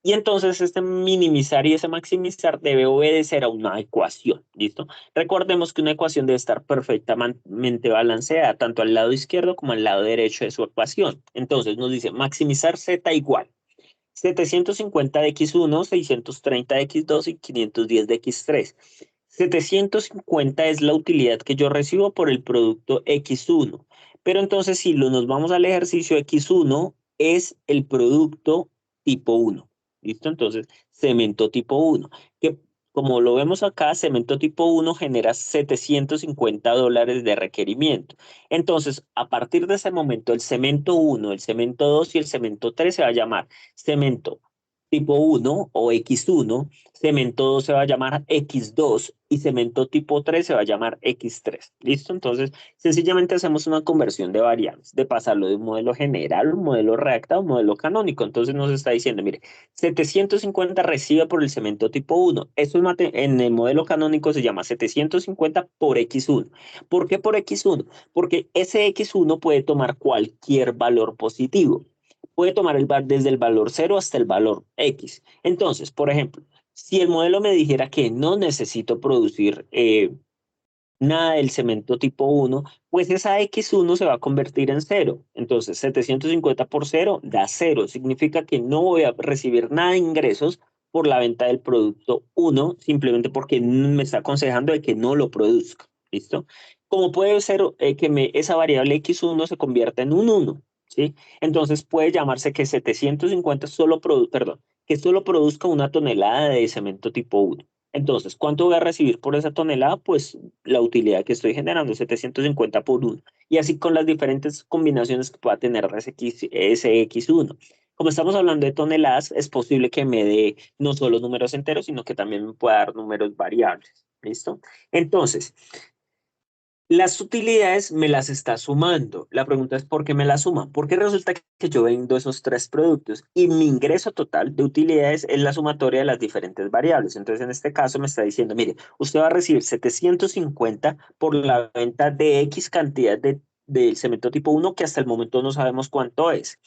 Y entonces este minimizar y ese maximizar debe obedecer a una ecuación, ¿listo? Recordemos que una ecuación debe estar perfectamente balanceada, tanto al lado izquierdo como al lado derecho de su ecuación. Entonces nos dice maximizar Z igual 750 de X1, 630 de X2 y 510 de X3. 750 es la utilidad que yo recibo por el producto X1. Pero entonces si nos vamos al ejercicio X1 es el producto tipo 1. ¿Listo? Entonces, cemento tipo 1. Que como lo vemos acá, cemento tipo 1 genera $750 de requerimiento. Entonces, a partir de ese momento, el cemento 1, el cemento 2 y el cemento 3 se va a llamar cemento tipo 1 o X1, cemento 2 se va a llamar X2 y cemento tipo 3 se va a llamar X3. ¿Listo? Entonces, sencillamente hacemos una conversión de variables, de pasarlo de un modelo general, un modelo redactado, a un modelo canónico. Entonces nos está diciendo, mire, 750 recibe por el cemento tipo 1. Eso en el modelo canónico se llama 750 por X1. ¿Por qué por X1? Porque ese X1 puede tomar cualquier valor positivo. Puede tomar desde el valor 0 hasta el valor X. Entonces, por ejemplo, si el modelo me dijera que no necesito producir nada del cemento tipo 1, pues esa X1 se va a convertir en 0. Entonces, 750 por 0 da 0. Significa que no voy a recibir nada de ingresos por la venta del producto 1, simplemente porque me está aconsejando de que no lo produzca. ¿Listo? Como puede ser que esa variable X1 se convierta en un 1, ¿sí? Entonces puede llamarse que 750 que solo produzca una tonelada de cemento tipo 1. Entonces, ¿cuánto voy a recibir por esa tonelada? Pues la utilidad que estoy generando, 750 por 1. Y así con las diferentes combinaciones que pueda tener ese X1. Como estamos hablando de toneladas, es posible que me dé no solo números enteros, sino que también me pueda dar números variables. ¿Listo? Entonces, las utilidades me las está sumando. La pregunta es ¿por qué me las suma? Porque resulta que yo vendo esos tres productos y mi ingreso total de utilidades es la sumatoria de las diferentes variables. Entonces, en este caso me está diciendo, mire, usted va a recibir 750 por la venta de X cantidad del cemento tipo 1, que hasta el momento no sabemos cuánto es,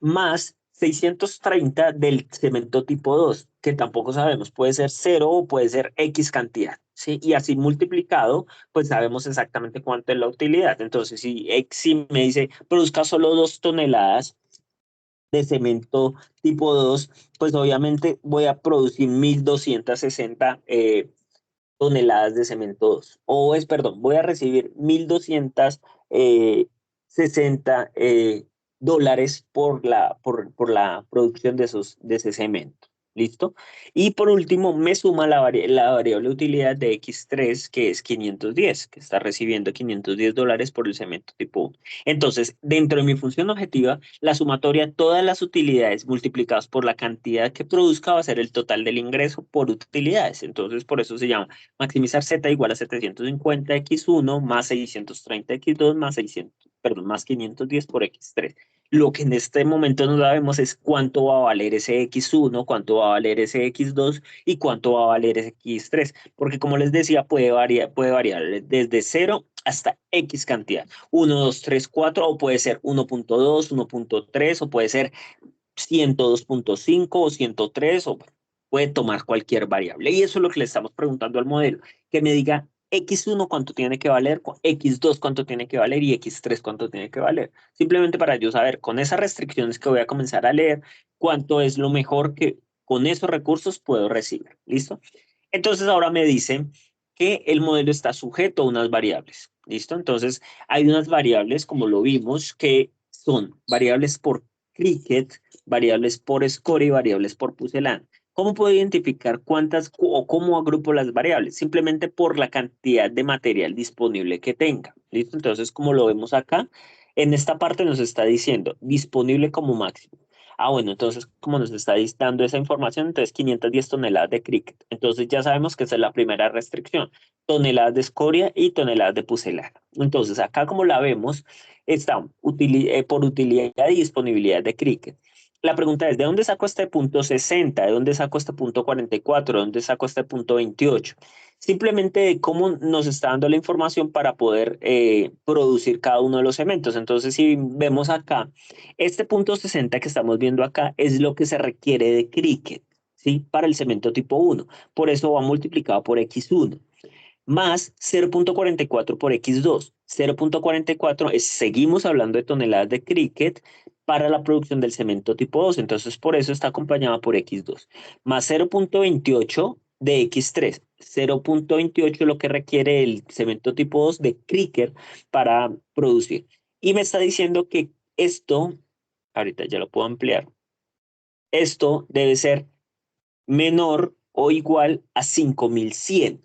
más 630 del cemento tipo 2, que tampoco sabemos, puede ser 0 o puede ser X cantidad, ¿sí? Y así multiplicado, pues sabemos exactamente cuánto es la utilidad. Entonces, si me dice, produzca solo 2 toneladas de cemento tipo 2, pues obviamente voy a producir 1.260 toneladas de cemento 2. Voy a recibir 1.260 dólares por la producción de ese cemento. ¿Listo? Y por último, me suma la variable utilidad de X3, que es 510, que está recibiendo $510 por el cemento tipo 1. Entonces, dentro de mi función objetiva, la sumatoria de todas las utilidades multiplicadas por la cantidad que produzca va a ser el total del ingreso por utilidades. Entonces, por eso se llama maximizar Z igual a 750 X1 más 630 X2 más 510 por X3. Lo que en este momento no sabemos es cuánto va a valer ese X1, cuánto va a valer ese X2 y cuánto va a valer ese X3. Porque como les decía, puede variar desde 0 hasta X cantidad. 1, 2, 3, 4 o puede ser 1.2, 1.3 o puede ser 102.5 o 103 o puede tomar cualquier variable. Y eso es lo que le estamos preguntando al modelo, que me diga X1 cuánto tiene que valer, X2 cuánto tiene que valer y X3 cuánto tiene que valer. Simplemente para yo saber con esas restricciones que voy a comenzar a leer cuánto es lo mejor que con esos recursos puedo recibir. ¿Listo? Entonces ahora me dice que el modelo está sujeto a unas variables. ¿Listo? Entonces hay unas variables, como lo vimos, que son variables por Cricket, variables por Score y variables por Pucelan. ¿Cómo puedo identificar cuántas o cómo agrupo las variables? Simplemente por la cantidad de material disponible que tenga. ¿Listo? Entonces, como lo vemos acá, en esta parte nos está diciendo disponible como máximo. Ah, bueno, entonces, como nos está dando esa información, entonces 510 toneladas de Cricket. Entonces, ya sabemos que esa es la primera restricción. Toneladas de escoria y toneladas de pucelana. Entonces, acá como la vemos, está por utilidad y disponibilidad de Cricket. La pregunta es, ¿de dónde saco este punto 60? ¿De dónde saco este punto 44? ¿De dónde saco este punto 28? Simplemente de cómo nos está dando la información para poder producir cada uno de los elementos. Entonces, si vemos acá, este punto 60 que estamos viendo acá es lo que se requiere de Cricket, ¿sí? Para el cemento tipo 1. Por eso va multiplicado por X1 más 0.44 por X2. 0.44 seguimos hablando de toneladas de Cricket para la producción del cemento tipo 2. Entonces, por eso está acompañada por X2. Más 0.28 de X3. 0.28 lo que requiere el cemento tipo 2 de Cricker para producir. Y me está diciendo que esto, ahorita ya lo puedo ampliar, esto debe ser menor o igual a 5100.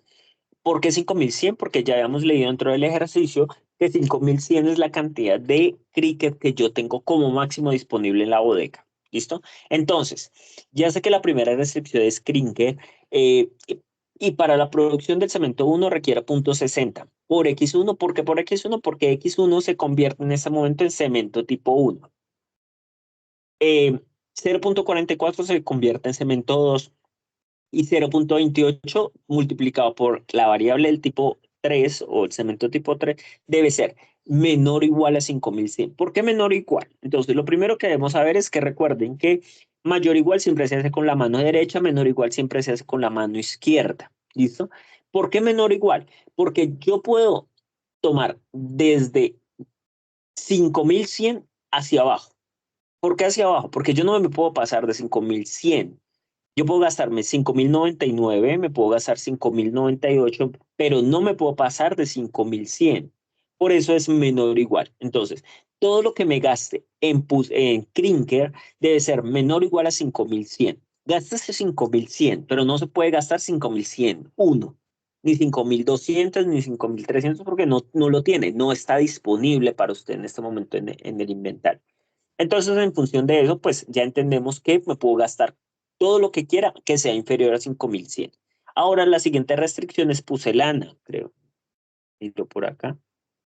¿Por qué 5100? Porque ya habíamos leído dentro del ejercicio que 5100 es la cantidad de Cricket que yo tengo como máximo disponible en la bodega. ¿Listo? Entonces, ya sé que la primera restricción es Cricket y para la producción del cemento 1 requiere 0.60 por X1. ¿Por qué por X1? Porque X1 se convierte en este momento en cemento tipo 1. 0.44 se convierte en cemento 2 y 0.28 multiplicado por la variable del tipo 3 o el cemento tipo 3 debe ser menor o igual a 5100. ¿Por qué menor o igual? Entonces, lo primero que debemos saber es que recuerden que mayor o igual siempre se hace con la mano derecha, menor o igual siempre se hace con la mano izquierda. ¿Listo? ¿Por qué menor o igual? Porque yo puedo tomar desde 5100 hacia abajo. ¿Por qué hacia abajo? Porque yo no me puedo pasar de 5100. Yo puedo gastarme 5099, me puedo gastar 5098, pero no me puedo pasar de 5100. Por eso es menor o igual. Entonces, todo lo que me gaste en clinker debe ser menor o igual a 5100. Gástese 5100, pero no se puede gastar 5100, uno, ni 5200, ni 5300, porque no lo tiene, no está disponible para usted en este momento en el inventario. Entonces, en función de eso, pues ya entendemos que me puedo gastar todo lo que quiera que sea inferior a 5100. Ahora, la siguiente restricción es pucelana, creo. Y yo por acá.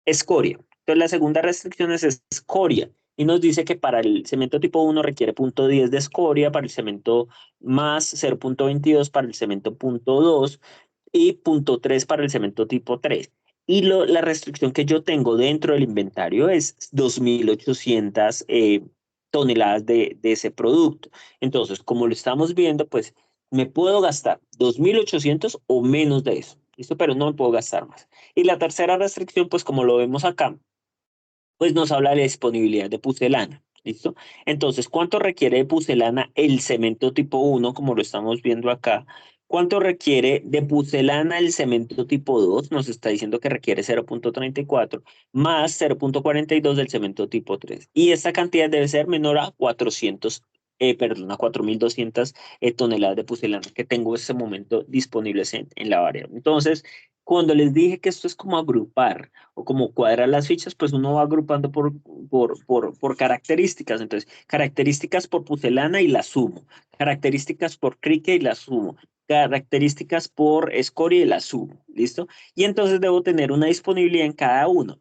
Escoria. Entonces, la segunda restricción es escoria. Y nos dice que para el cemento tipo 1 requiere 0.10 de escoria, para el cemento más 0.22 para el cemento punto 2 y 0.3 para el cemento tipo 3. Y la restricción que yo tengo dentro del inventario es 2.800 toneladas de ese producto. Entonces, como lo estamos viendo, pues me puedo gastar 2.800 o menos de eso. ¿Listo? Pero no me puedo gastar más. Y la tercera restricción, pues como lo vemos acá, pues nos habla de la disponibilidad de pucelana. ¿Listo? Entonces, ¿cuánto requiere de pucelana el cemento tipo 1, como lo estamos viendo acá? ¿Cuánto requiere de pucelana el cemento tipo 2? Nos está diciendo que requiere 0.34 más 0.42 del cemento tipo 3. Y esta cantidad debe ser menor a 4.200 toneladas de pucelana que tengo en este momento disponibles en la variable. Entonces, cuando les dije que esto es como agrupar o como cuadrar las fichas, pues uno va agrupando por características. Entonces, características por pucelana y la sumo. Características por cricket y la sumo. Características por escoria y la sumo. ¿Listo? Y entonces debo tener una disponibilidad en cada uno.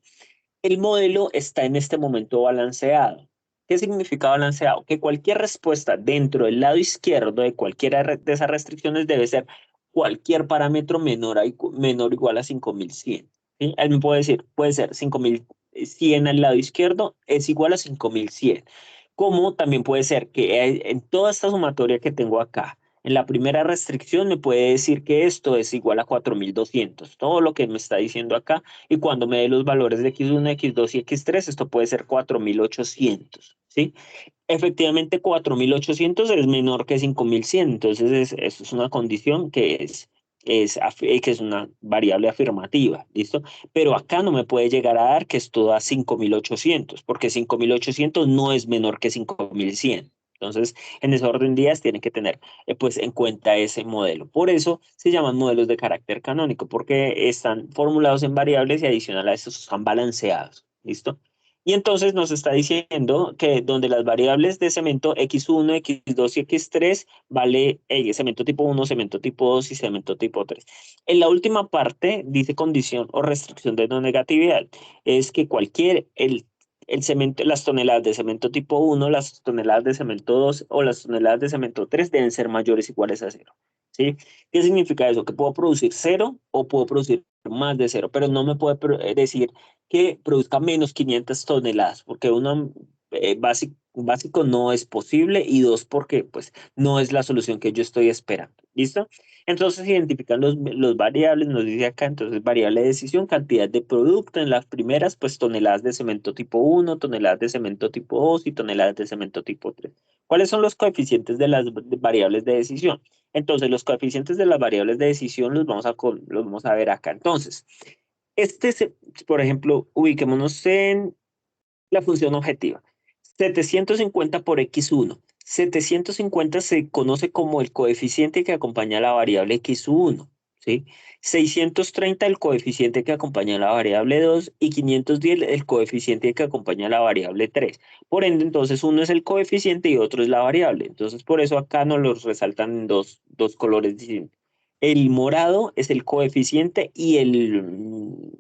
El modelo está en este momento balanceado. ¿Qué significa balanceado? Que cualquier respuesta dentro del lado izquierdo de cualquiera de esas restricciones debe ser cualquier parámetro menor o igual a 5100. ¿Sí? Él me puede decir, puede ser 5100 al lado izquierdo es igual a 5100. Como también puede ser que en toda esta sumatoria que tengo acá, en la primera restricción me puede decir que esto es igual a 4200. Todo lo que me está diciendo acá y cuando me dé los valores de X1, X2 y X3, esto puede ser 4800, ¿sí? Efectivamente, 4800 es menor que 5100, entonces eso es una condición que es una variable afirmativa, ¿listo? Pero acá no me puede llegar a dar que esto da 5800, porque 5800 no es menor que 5100. Entonces, en ese orden de días tienen que tener pues en cuenta ese modelo. Por eso se llaman modelos de carácter canónico, porque están formulados en variables y adicional a eso están balanceados. ¿Listo? Y entonces nos está diciendo que donde las variables de cemento X1, X2 y X3 vale cemento tipo 1, cemento tipo 2 y cemento tipo 3. En la última parte dice condición o restricción de no negatividad. Es que el cemento, las toneladas de cemento tipo 1, las toneladas de cemento 2 o las toneladas de cemento 3 deben ser mayores o iguales a 0. ¿Sí? ¿Qué significa eso? Que puedo producir 0 o puedo producir más de 0, pero no me puede decir que produzca menos 500 toneladas, porque básico no es posible, y 2, porque pues no es la solución que yo estoy esperando. ¿Listo? Entonces identifican los variables, nos dice acá, entonces variable de decisión, cantidad de producto. En las primeras, pues toneladas de cemento tipo 1, toneladas de cemento tipo 2 y toneladas de cemento tipo 3. ¿Cuáles son los coeficientes de las variables de decisión? Entonces, los coeficientes de las variables de decisión los vamos a ver acá. Entonces, por ejemplo, ubiquémonos en la función objetiva. 750 por x1. 750 se conoce como el coeficiente que acompaña a la variable x1, ¿sí? 630 el coeficiente que acompaña a la variable 2 y 510 el coeficiente que acompaña a la variable 3. Por ende, entonces uno es el coeficiente y otro es la variable. Entonces, por eso acá nos los resaltan en dos colores distintos. El morado es el coeficiente y el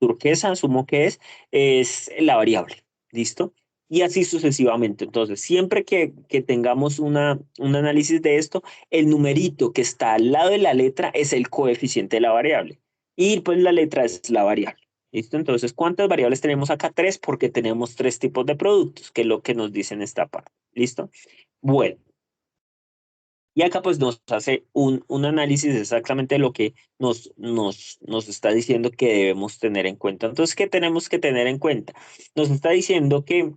turquesa, asumo que es la variable. ¿Listo? Y así sucesivamente. Entonces, siempre que tengamos un análisis de esto, el numerito que está al lado de la letra es el coeficiente de la variable. Y pues la letra es la variable. ¿Listo? Entonces, ¿cuántas variables tenemos acá? 3, porque tenemos 3 tipos de productos, que es lo que nos dice en esta parte. ¿Listo? Bueno. Y acá pues nos hace un análisis exactamente de lo que nos está diciendo que debemos tener en cuenta. Entonces, ¿qué tenemos que tener en cuenta? Nos está diciendo que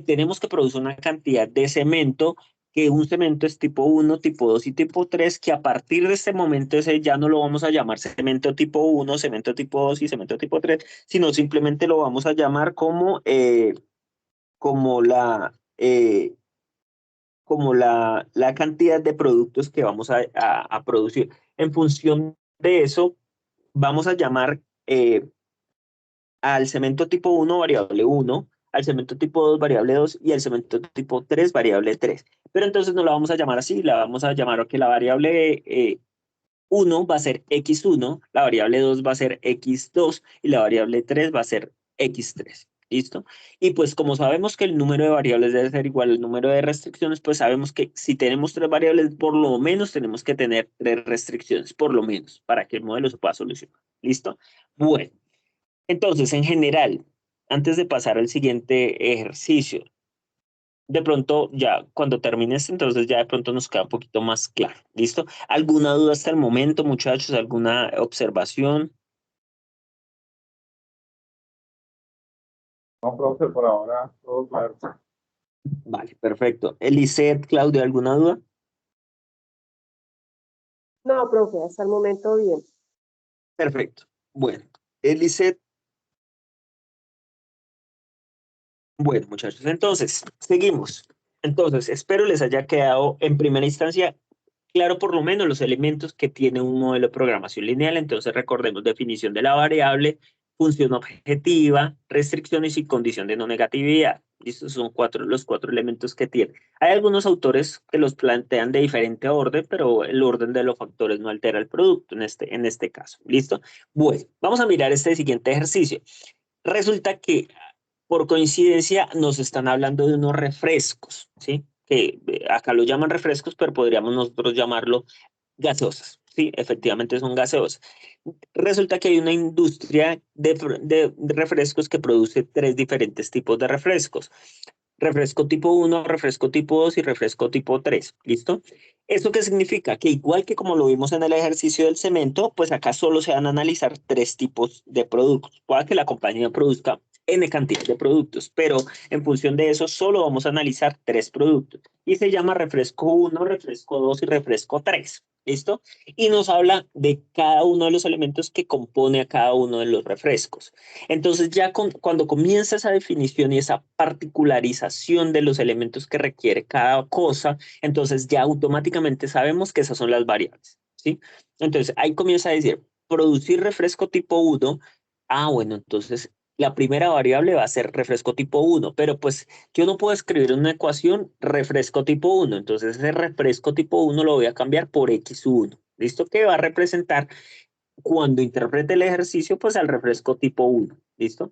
tenemos que producir una cantidad de cemento, que un cemento es tipo 1, tipo 2 y tipo 3, que a partir de este momento ese ya no lo vamos a llamar cemento tipo 1, cemento tipo 2 y cemento tipo 3, sino simplemente lo vamos a llamar como la cantidad de productos que vamos a producir. En función de eso, vamos a llamar al cemento tipo 1 variable 1, al cemento tipo 2 variable 2 y al cemento tipo 3 variable 3. Pero entonces no la vamos a llamar así, la vamos a llamar que la variable 1 va a ser x1, la variable 2 va a ser x2 y la variable 3 va a ser x3. ¿Listo? Y pues como sabemos que el número de variables debe ser igual al número de restricciones, pues sabemos que si tenemos 3 variables, por lo menos tenemos que tener 3 restricciones, por lo menos, para que el modelo se pueda solucionar. ¿Listo? Bueno, entonces en general, antes de pasar al siguiente ejercicio, de pronto ya cuando termines, entonces ya de pronto nos queda un poquito más claro. ¿Listo? ¿Alguna duda hasta el momento, muchachos? ¿Alguna observación? No, profe, por ahora todo claro. Vale, perfecto. Eliseth, Claudia, ¿alguna duda? No, profe, hasta el momento bien. Perfecto. Bueno, Eliseth. Bueno, muchachos, entonces, seguimos. Entonces, espero les haya quedado en primera instancia claro por lo menos los elementos que tiene un modelo de programación lineal. Entonces, recordemos definición de la variable, función objetiva, restricciones y condición de no negatividad. Estos son los 4 elementos que tiene. Hay algunos autores que los plantean de diferente orden, pero el orden de los factores no altera el producto en este caso. ¿Listo? Bueno, vamos a mirar este siguiente ejercicio. Resulta que por coincidencia nos están hablando de unos refrescos, ¿sí? Que acá lo llaman refrescos, pero podríamos nosotros llamarlo gaseosas, ¿sí? Efectivamente son gaseosas. Resulta que hay una industria de refrescos que produce 3 diferentes tipos de refrescos. Refresco tipo 1, refresco tipo 2 y refresco tipo 3. ¿Listo? ¿Esto qué significa? Que igual que como lo vimos en el ejercicio del cemento, pues acá solo se van a analizar 3 tipos de productos. Puede que la compañía produzca N cantidad de productos, pero en función de eso solo vamos a analizar 3 productos. Y se llama refresco 1, refresco 2 y refresco 3. ¿Listo? Y nos habla de cada uno de los elementos que compone a cada uno de los refrescos. Entonces ya cuando comienza esa definición y esa particularización de los elementos que requiere cada cosa, entonces ya automáticamente sabemos que esas son las variables, ¿sí? Entonces ahí comienza a decir, producir refresco tipo 1, bueno, entonces la primera variable va a ser refresco tipo 1, pero pues yo no puedo escribir una ecuación refresco tipo 1, entonces ese refresco tipo 1 lo voy a cambiar por x1, ¿listo? Que va a representar cuando interprete el ejercicio, pues al refresco tipo 1, ¿listo?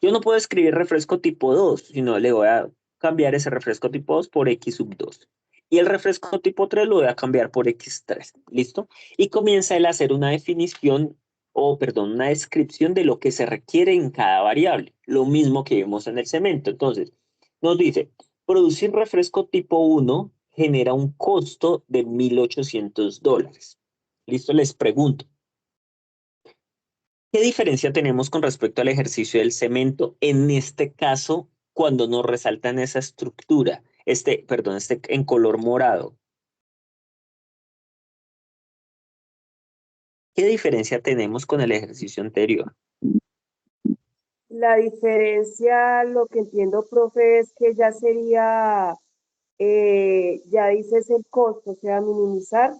Yo no puedo escribir refresco tipo 2, sino le voy a cambiar ese refresco tipo 2 por x sub 2. Y el refresco tipo 3 lo voy a cambiar por x3, ¿listo? Y comienza él a hacer una definición una descripción de lo que se requiere en cada variable. Lo mismo que vimos en el cemento. Entonces, nos dice, producir refresco tipo 1 genera un costo de $1.800. ¿Listo? Les pregunto, ¿qué diferencia tenemos con respecto al ejercicio del cemento en este caso cuando nos resaltan esa estructura? Este en color morado. ¿Qué diferencia tenemos con el ejercicio anterior? La diferencia, lo que entiendo, profe, es que ya sería, ya dices el costo, o sea, minimizar.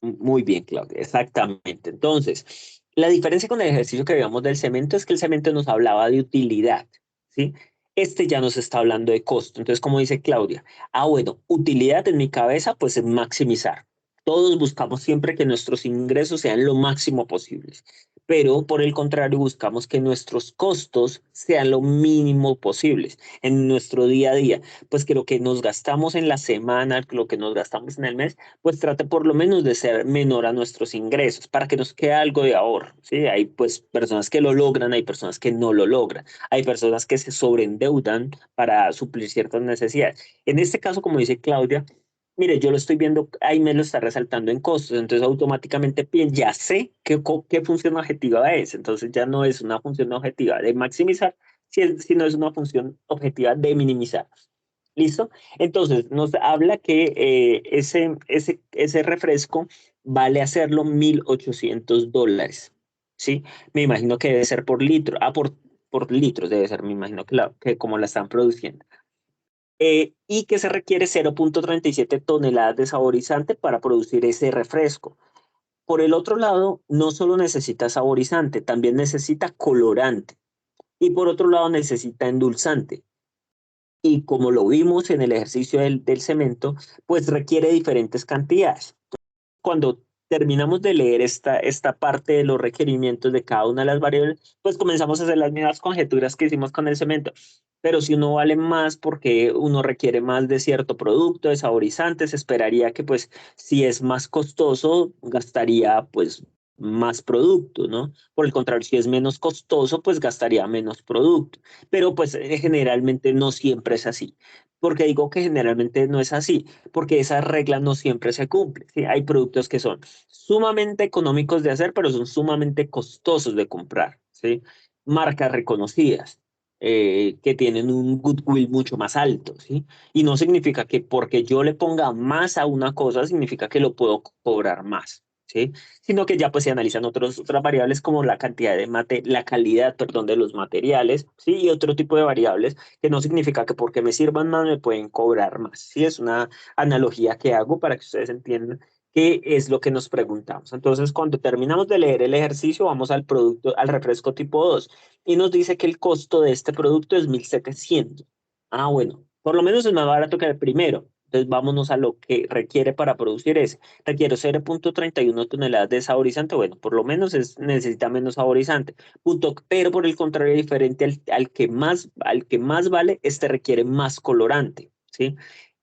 Muy bien, Claudia, exactamente. Entonces, la diferencia con el ejercicio que veíamos del cemento es que el cemento nos hablaba de utilidad, ¿sí? Este ya nos está hablando de costo. Entonces, como dice Claudia, bueno, utilidad en mi cabeza, pues es maximizar. Todos buscamos siempre que nuestros ingresos sean lo máximo posibles, pero por el contrario, buscamos que nuestros costos sean lo mínimo posibles en nuestro día a día. Pues que lo que nos gastamos en la semana, lo que nos gastamos en el mes, pues trate por lo menos de ser menor a nuestros ingresos para que nos quede algo de ahorro, ¿sí? Hay pues personas que lo logran, hay personas que no lo logran, hay personas que se sobreendeudan para suplir ciertas necesidades. En este caso, como dice Claudia, mire, yo lo estoy viendo, ahí me lo está resaltando en costos, entonces automáticamente ya sé qué función objetiva es, entonces ya no es una función objetiva de maximizar, sino es una función objetiva de minimizar. ¿Listo? Entonces, nos habla que ese refresco vale hacerlo $1.800, ¿sí? Me imagino que debe ser por litro. Por litros debe ser, me imagino que como la están produciendo. Y que se requiere 0.37 toneladas de saborizante para producir ese refresco. Por el otro lado, no solo necesita saborizante, también necesita colorante. Y por otro lado, necesita endulzante. Y como lo vimos en el ejercicio del cemento, pues requiere diferentes cantidades. Cuando terminamos de leer esta parte de los requerimientos de cada una de las variables, pues comenzamos a hacer las mismas conjeturas que hicimos con el cemento. Pero si uno vale más porque uno requiere más de cierto producto, de saborizantes, esperaría que pues si es más costoso, gastaría pues más producto, ¿no? Por el contrario, si es menos costoso, pues gastaría menos producto. Pero pues generalmente no siempre es así. ¿Por qué digo que generalmente no es así? Porque esas reglas no siempre se cumplen, ¿sí? Hay productos que son sumamente económicos de hacer, pero son sumamente costosos de comprar, ¿sí? Marcas reconocidas, que tienen un goodwill mucho más alto, ¿sí? Y no significa que porque yo le ponga más a una cosa, significa que lo puedo cobrar más, ¿sí? Sino que ya pues se analizan otras variables como la cantidad la calidad, perdón, de los materiales, ¿sí? Y otro tipo de variables que no significa que porque me sirvan más me pueden cobrar más, ¿sí? Es una analogía que hago para que ustedes entiendan qué es lo que nos preguntamos. Entonces, cuando terminamos de leer el ejercicio, vamos al producto, al refresco tipo 2 y nos dice que el costo de este producto es 1.700. Bueno, por lo menos es más barato que el primero. Entonces, vámonos a lo que requiere para producir ese. Requiere 0.31 toneladas de saborizante. Bueno, por lo menos necesita menos saborizante. Pero por el contrario, diferente al que más vale, este requiere más colorante, ¿sí?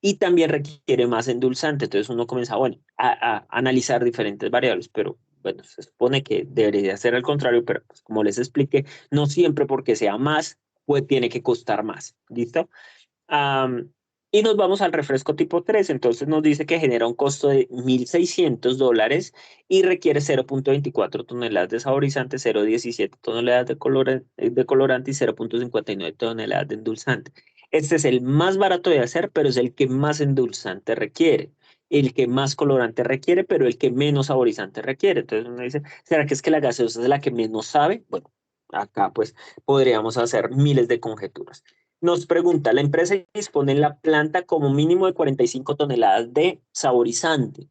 Y también requiere más endulzante. Entonces uno comienza, bueno, a analizar diferentes variables, pero bueno, se supone que debería ser al contrario, pero pues, como les expliqué, no siempre porque sea más, pues tiene que costar más. ¿Listo? Am, y nos vamos al refresco tipo 3. Entonces nos dice que genera un costo de $1.600 y requiere 0.24 toneladas de saborizante, 0.17 toneladas de colorante y 0.59 toneladas de endulzante. Este es el más barato de hacer, pero es el que más endulzante requiere, el que más colorante requiere, pero el que menos saborizante requiere. Entonces uno dice, ¿será que es que la gaseosa es la que menos sabe? Bueno, acá pues podríamos hacer miles de conjeturas. Nos pregunta, la empresa dispone en la planta como mínimo de 45 toneladas de saborizante.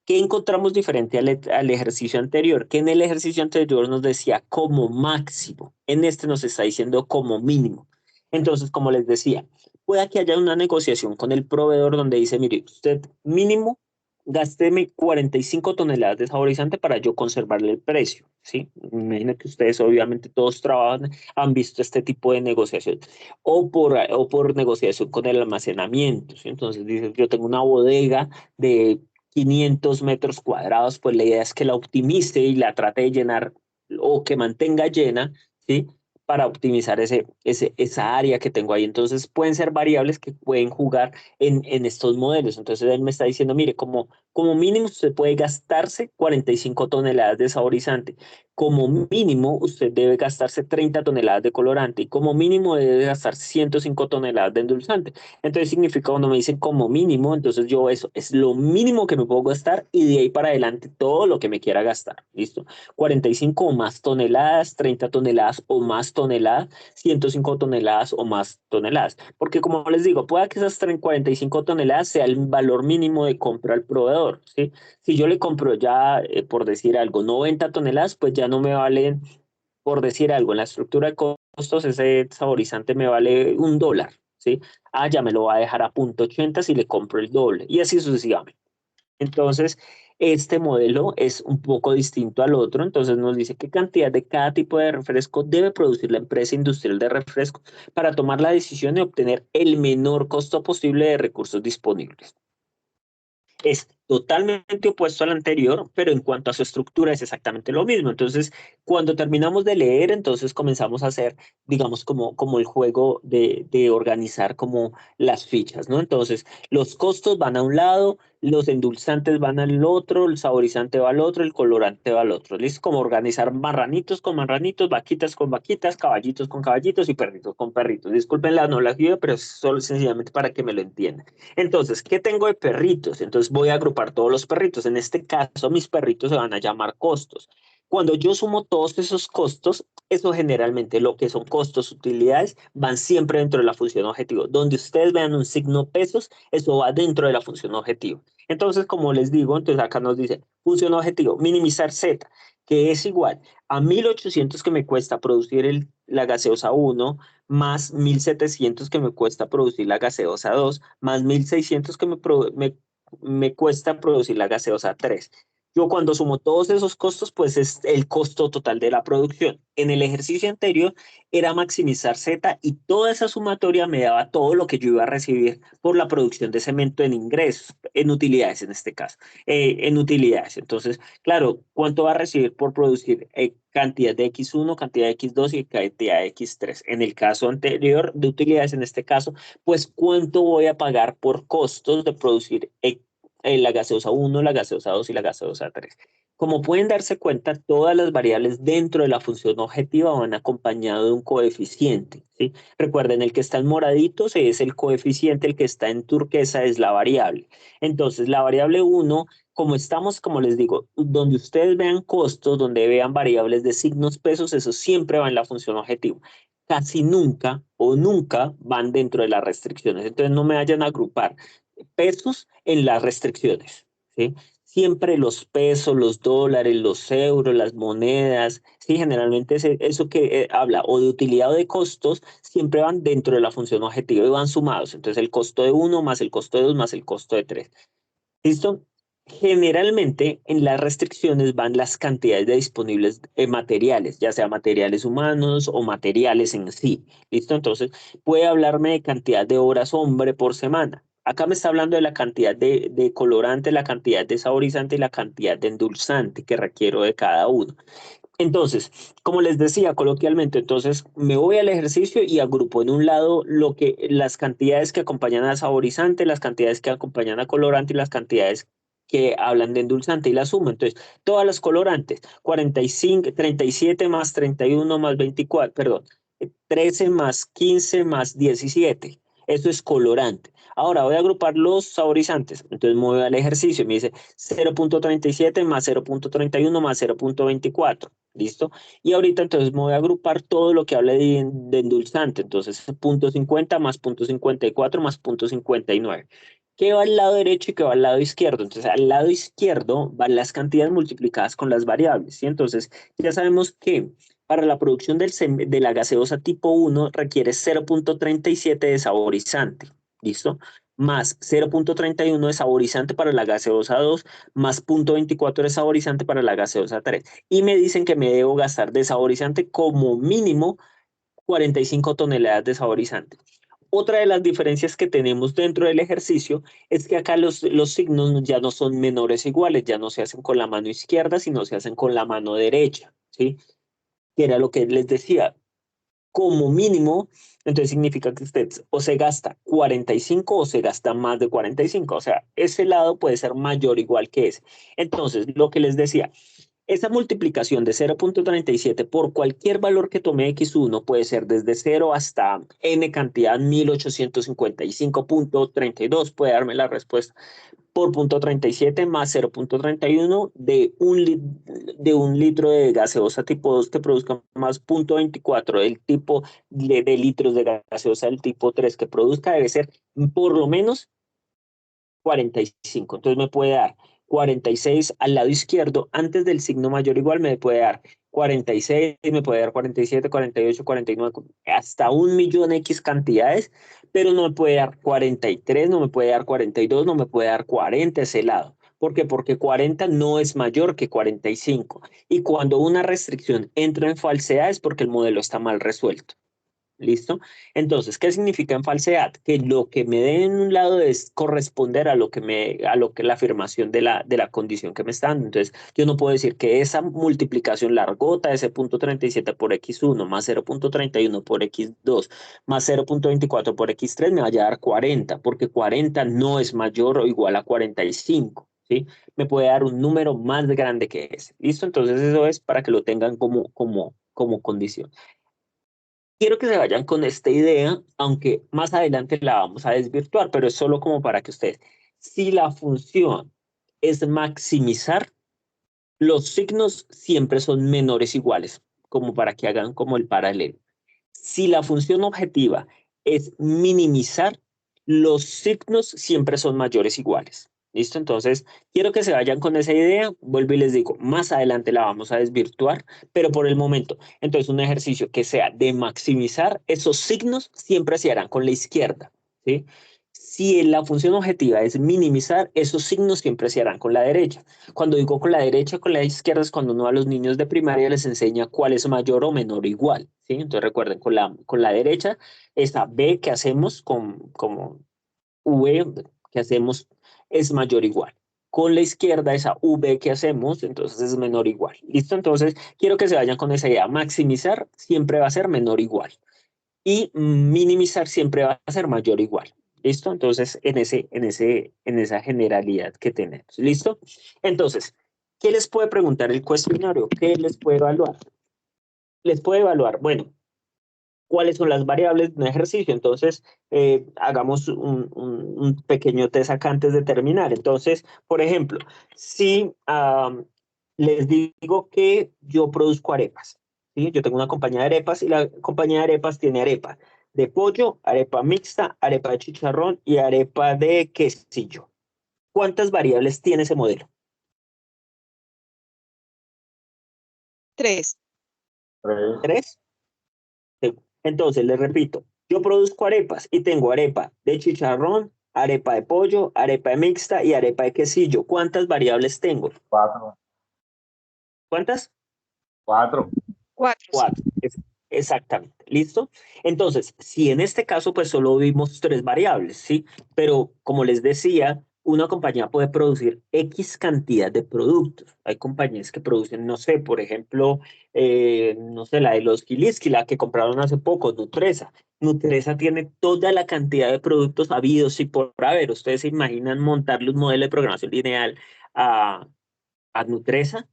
¿Qué encontramos diferente al ejercicio anterior? Que en el ejercicio anterior nos decía como máximo, en este nos está diciendo como mínimo. Entonces, como les decía, puede que haya una negociación con el proveedor donde dice, mire, usted mínimo gásteme 45 toneladas de saborizante para yo conservarle el precio, ¿sí? Me imagino que ustedes obviamente todos trabajan, han visto este tipo de negociación o por negociación con el almacenamiento, ¿sí? Entonces dice, yo tengo una bodega de 500 metros cuadrados, pues la idea es que la optimice y la trate de llenar o que mantenga llena, ¿sí? Para optimizar esa área que tengo ahí. Entonces pueden ser variables que pueden jugar en estos modelos. Entonces él me está diciendo, mire, como mínimo usted puede gastarse 45 toneladas de saborizante. Como mínimo usted debe gastarse 30 toneladas de colorante y como mínimo debe gastar 105 toneladas de endulzante. Entonces significa cuando me dicen como mínimo, entonces yo eso es lo mínimo que me puedo gastar y de ahí para adelante todo lo que me quiera gastar. ¿Listo? 45 o más toneladas, 30 toneladas o más toneladas, 105 toneladas o más toneladas. Porque como les digo, pueda que esas 45 toneladas sea el valor mínimo de compra al proveedor, ¿sí? Si yo le compro ya, por decir algo, 90 toneladas, pues ya no me valen, por decir algo, en la estructura de costos, ese saborizante me vale $1, ¿sí? Ah, ya me lo va a dejar a 0.80 si le compro el doble, y así sucesivamente. Entonces, este modelo es un poco distinto al otro, entonces nos dice qué cantidad de cada tipo de refresco debe producir la empresa industrial de refresco para tomar la decisión de obtener el menor costo posible de recursos disponibles. Es totalmente opuesto al anterior, pero en cuanto a su estructura es exactamente lo mismo. Entonces, cuando terminamos de leer, entonces comenzamos a hacer, digamos, como el juego de organizar como las fichas, ¿no? Entonces, los costos van a un lado, los endulzantes van al otro, el saborizante va al otro, el colorante va al otro. ¿Listo? Como organizar marranitos con marranitos, vaquitas con vaquitas, caballitos con caballitos y perritos con perritos. Disculpen la analogía, pero es solo sencillamente para que me lo entiendan. Entonces, ¿qué tengo de perritos? Entonces voy a agrupar todos los perritos. En este caso, mis perritos se van a llamar costos. Cuando yo sumo todos esos costos, eso generalmente lo que son costos, utilidades, van siempre dentro de la función objetivo. Donde ustedes vean un signo pesos, eso va dentro de la función objetivo. Entonces, como les digo, entonces acá nos dice función objetivo, minimizar Z, que es igual a 1.800 que me cuesta producir la gaseosa 1, más 1.700 que me cuesta producir la gaseosa 2, más 1.600 que me cuesta producir la gaseosa 3. Yo cuando sumo todos esos costos, pues es el costo total de la producción. En el ejercicio anterior era maximizar Z y toda esa sumatoria me daba todo lo que yo iba a recibir por la producción de cemento en ingresos, en utilidades en este caso, en utilidades. Entonces, claro, ¿cuánto va a recibir por producir cantidad de X1, cantidad de X2 y cantidad de X3? En el caso anterior de utilidades, en este caso, pues ¿cuánto voy a pagar por costos de producir la gaseosa 1, la gaseosa 2 y la gaseosa 3? Como pueden darse cuenta, todas las variables dentro de la función objetiva van acompañado de un coeficiente, ¿sí? Recuerden, el que está en moraditos es el coeficiente, el que está en turquesa es la variable. Entonces, la variable 1, como estamos, como les digo, donde ustedes vean costos, donde vean variables de signos pesos, eso siempre va en la función objetivo. Casi nunca o nunca van dentro de las restricciones. Entonces, no me vayan a agrupar pesos en las restricciones, ¿sí? Siempre los pesos, los dólares, los euros, las monedas, sí, generalmente eso que habla o de utilidad o de costos, siempre van dentro de la función objetiva y van sumados. Entonces el costo de 1 más el costo de 2 más el costo de 3. ¿Listo? Generalmente en las restricciones van las cantidades de disponibles materiales, ya sea materiales humanos o materiales en sí. ¿Listo? Entonces puede hablarme de cantidad de horas hombre por semana. Acá me está hablando de la cantidad de colorante, la cantidad de saborizante y la cantidad de endulzante que requiero de cada uno. Entonces, como les decía coloquialmente, entonces me voy al ejercicio y agrupo en un lado las cantidades que acompañan a saborizante, las cantidades que acompañan a colorante y las cantidades que hablan de endulzante y la sumo. Entonces, todas las colorantes, 45, 37 más 31 más 24, perdón, 13 más 15 más 17. Eso es colorante. Ahora voy a agrupar los saborizantes. Entonces me voy al ejercicio y me dice 0.37 más 0.31 más 0.24. ¿Listo? Y ahorita entonces me voy a agrupar todo lo que hable de endulzante. Entonces, 0.50 más 0.54 más 0.59. ¿Qué va al lado derecho y qué va al lado izquierdo? Entonces, al lado izquierdo van las cantidades multiplicadas con las variables, ¿sí? Entonces, ya sabemos que para la producción de la gaseosa tipo 1 requiere 0.37 de saborizante, ¿listo? Más 0.31 de saborizante para la gaseosa 2, más 0.24 de saborizante para la gaseosa 3. Y me dicen que me debo gastar de saborizante como mínimo 45 toneladas de saborizante. Otra de las diferencias que tenemos dentro del ejercicio es que acá los signos ya no son menores iguales, ya no se hacen con la mano izquierda, sino se hacen con la mano derecha, ¿sí? Que era lo que les decía, como mínimo, entonces significa que usted o se gasta 45 o se gasta más de 45, o sea, ese lado puede ser mayor o igual que ese. Entonces, lo que les decía, esa multiplicación de 0.37 por cualquier valor que tome x1 puede ser desde 0 hasta n cantidad 1855.32, puede darme la respuesta por 0.37 más 0.31 de un litro de gaseosa tipo 2 que produzca más 0.24 del tipo de litros de gaseosa del tipo 3 que produzca debe ser por lo menos 45. Entonces me puede dar 46 al lado izquierdo, antes del signo mayor o igual me puede dar 46, me puede dar 47, 48, 49, hasta 1.000.000 X cantidades, pero no me puede dar 43, no me puede dar 42, no me puede dar 40 ese lado. ¿Por qué? Porque 40 no es mayor que 45. Y cuando una restricción entra en falsedad es porque el modelo está mal resuelto. ¿Listo? Entonces, ¿qué significa en falsedad? Que lo que me den en un lado es corresponder a lo que la afirmación de la condición que me está dando. Entonces, yo no puedo decir que esa multiplicación largota de ese 0.37 por x1 más 0.31 por x2 más 0.24 por x3 me vaya a dar 40, porque 40 no es mayor o igual a 45. ¿Sí? Me puede dar un número más grande que ese. ¿Listo? Entonces, eso es para que lo tengan como condición. Quiero que se vayan con esta idea, aunque más adelante la vamos a desvirtuar, pero es solo como para que ustedes, si la función es maximizar, los signos siempre son menores iguales, como para que hagan como el paralelo. Si la función objetiva es minimizar, los signos siempre son mayores iguales. ¿Listo? Entonces, quiero que se vayan con esa idea. Vuelvo y les digo, más adelante la vamos a desvirtuar, pero por el momento, entonces un ejercicio que sea de maximizar, esos signos siempre se harán con la izquierda, ¿sí? Si la función objetiva es minimizar, esos signos siempre se harán con la derecha. Cuando digo con la derecha, con la izquierda es cuando uno a los niños de primaria les enseña cuál es mayor o menor o igual, ¿sí? Entonces recuerden, con la derecha, esta B que hacemos como V que hacemos es mayor o igual. Con la izquierda, esa V que hacemos, entonces es menor o igual. ¿Listo? Entonces, quiero que se vayan con esa idea. Maximizar siempre va a ser menor o igual. Y minimizar siempre va a ser mayor o igual. ¿Listo? Entonces, en esa generalidad que tenemos. ¿Listo? Entonces, ¿qué les puede preguntar el cuestionario? ¿Qué les puede evaluar? Les puede evaluar, bueno, cuáles son las variables de un ejercicio. Entonces, hagamos un pequeño test acá antes de terminar. Entonces, por ejemplo, si les digo que yo produzco arepas, ¿sí? Yo tengo una compañía de arepas y la compañía de arepas tiene arepa de pollo, arepa mixta, arepa de chicharrón y arepa de quesillo. ¿Cuántas variables tiene ese modelo? 3. 3. ¿Tres? Entonces, les repito, yo produzco arepas y tengo arepa de chicharrón, arepa de pollo, arepa de mixta y arepa de quesillo. ¿Cuántas variables tengo? 4. ¿Cuántas? 4. 4. Cuatro. Exactamente. ¿Listo? Entonces, si en este caso, pues solo vimos tres variables, ¿sí? Pero como les decía, una compañía puede producir X cantidad de productos. Hay compañías que producen, no sé, por ejemplo, no sé, la de los Gilinski, la que compraron hace poco, Nutresa. Nutresa tiene toda la cantidad de productos habidos y por haber. ¿Ustedes se imaginan montarle un modelo de programación lineal a, a Nutresa?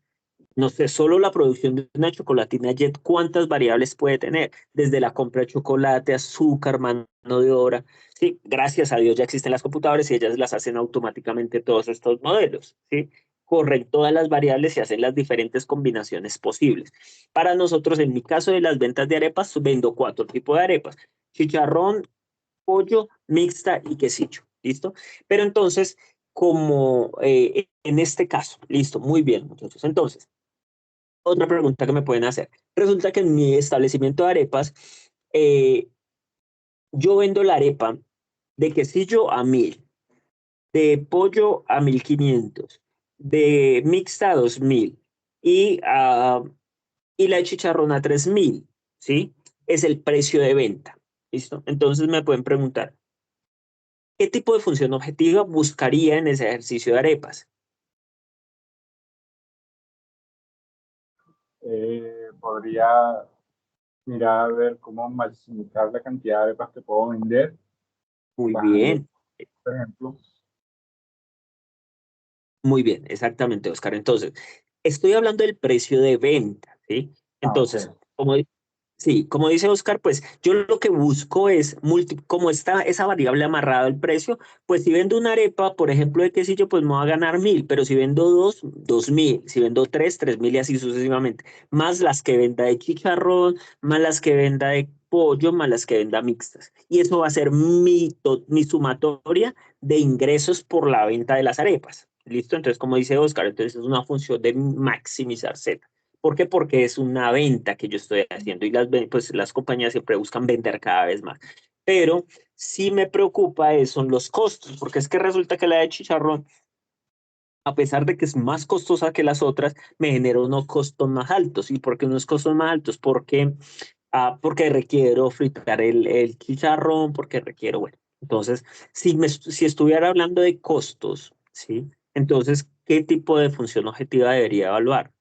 No sé, solo la producción de una chocolatina Jet, ¿cuántas variables puede tener? Desde la compra de chocolate, azúcar, mano de obra. Sí, gracias a Dios ya existen las computadoras y ellas las hacen automáticamente todos estos modelos. ¿Sí? Corren todas las variables y hacen las diferentes combinaciones posibles. Para nosotros, en mi caso de las ventas de arepas, vendo 4 tipos de arepas. Chicharrón, pollo, mixta y quesillo. ¿Listo? Pero entonces, como en este caso, listo, muy bien, muchachos. Entonces, otra pregunta que me pueden hacer. Resulta que en mi establecimiento de arepas, eh, yo vendo la arepa de quesillo a 1.000, de pollo a 1.500, de mixta a 2.000 y la de chicharrón a 3.000, ¿sí? Es el precio de venta. ¿Listo? Entonces me pueden preguntar, ¿qué tipo de función objetiva buscaría en ese ejercicio de arepas? Podría mirar a ver cómo maximizar la cantidad de arepas que puedo vender, Muy bajando, bien, por ejemplo. muy bien, exactamente, Oscar. Entonces, estoy hablando del precio de venta, ¿sí? Entonces, Ok. sí, como dice Oscar, pues yo lo que busco es, como está esa variable amarrada al precio, pues si vendo una arepa, por ejemplo, de quesillo, pues me voy a ganar 1.000, pero si vendo dos, 2.000, si vendo tres, 3.000 y así sucesivamente, más las que venda de chicharrón, más las que venda de pollo, más las que venda mixtas. Y eso va a ser mi sumatoria de ingresos por la venta de las arepas. ¿Listo? Entonces, como dice Oscar, entonces es una función de maximizar Z. ¿Por qué? Porque es una venta que yo estoy haciendo y pues, las compañías siempre buscan vender cada vez más. Pero sí me preocupa son los costos, porque es que resulta que la de chicharrón, a pesar de que es más costosa que las otras, me genera unos costos más altos. ¿Y por qué unos costos más altos? Porque requiero fritar el chicharrón, porque requiero, bueno. Entonces, si estuviera hablando de costos, ¿sí? Entonces, ¿qué tipo de función objetiva debería evaluar?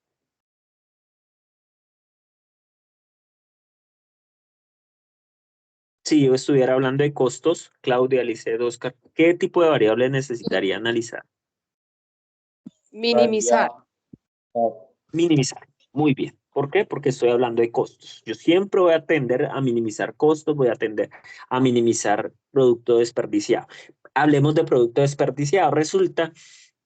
Si yo estuviera hablando de costos, Claudia, Licet, Oscar, ¿qué tipo de variables necesitaría analizar? Minimizar. Minimizar. Muy bien. ¿Por qué? Porque estoy hablando de costos. Yo siempre voy a tender a minimizar costos, voy a tender a minimizar producto desperdiciado. Hablemos de producto desperdiciado. Resulta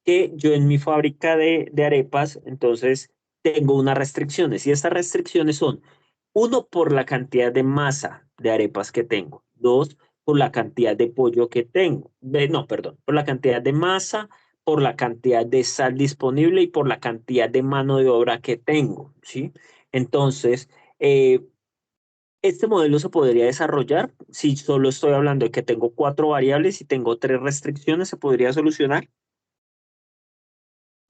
que yo en mi fábrica de arepas, entonces tengo unas restricciones y estas restricciones son, uno, por la cantidad de masa de arepas que tengo, dos, por la cantidad de pollo que tengo, no, perdón, por la cantidad de masa, por la cantidad de sal disponible y por la cantidad de mano de obra que tengo, ¿sí? Entonces, este modelo se podría desarrollar si solo estoy hablando de que tengo 4 variables y tengo 3 restricciones, ¿se podría solucionar?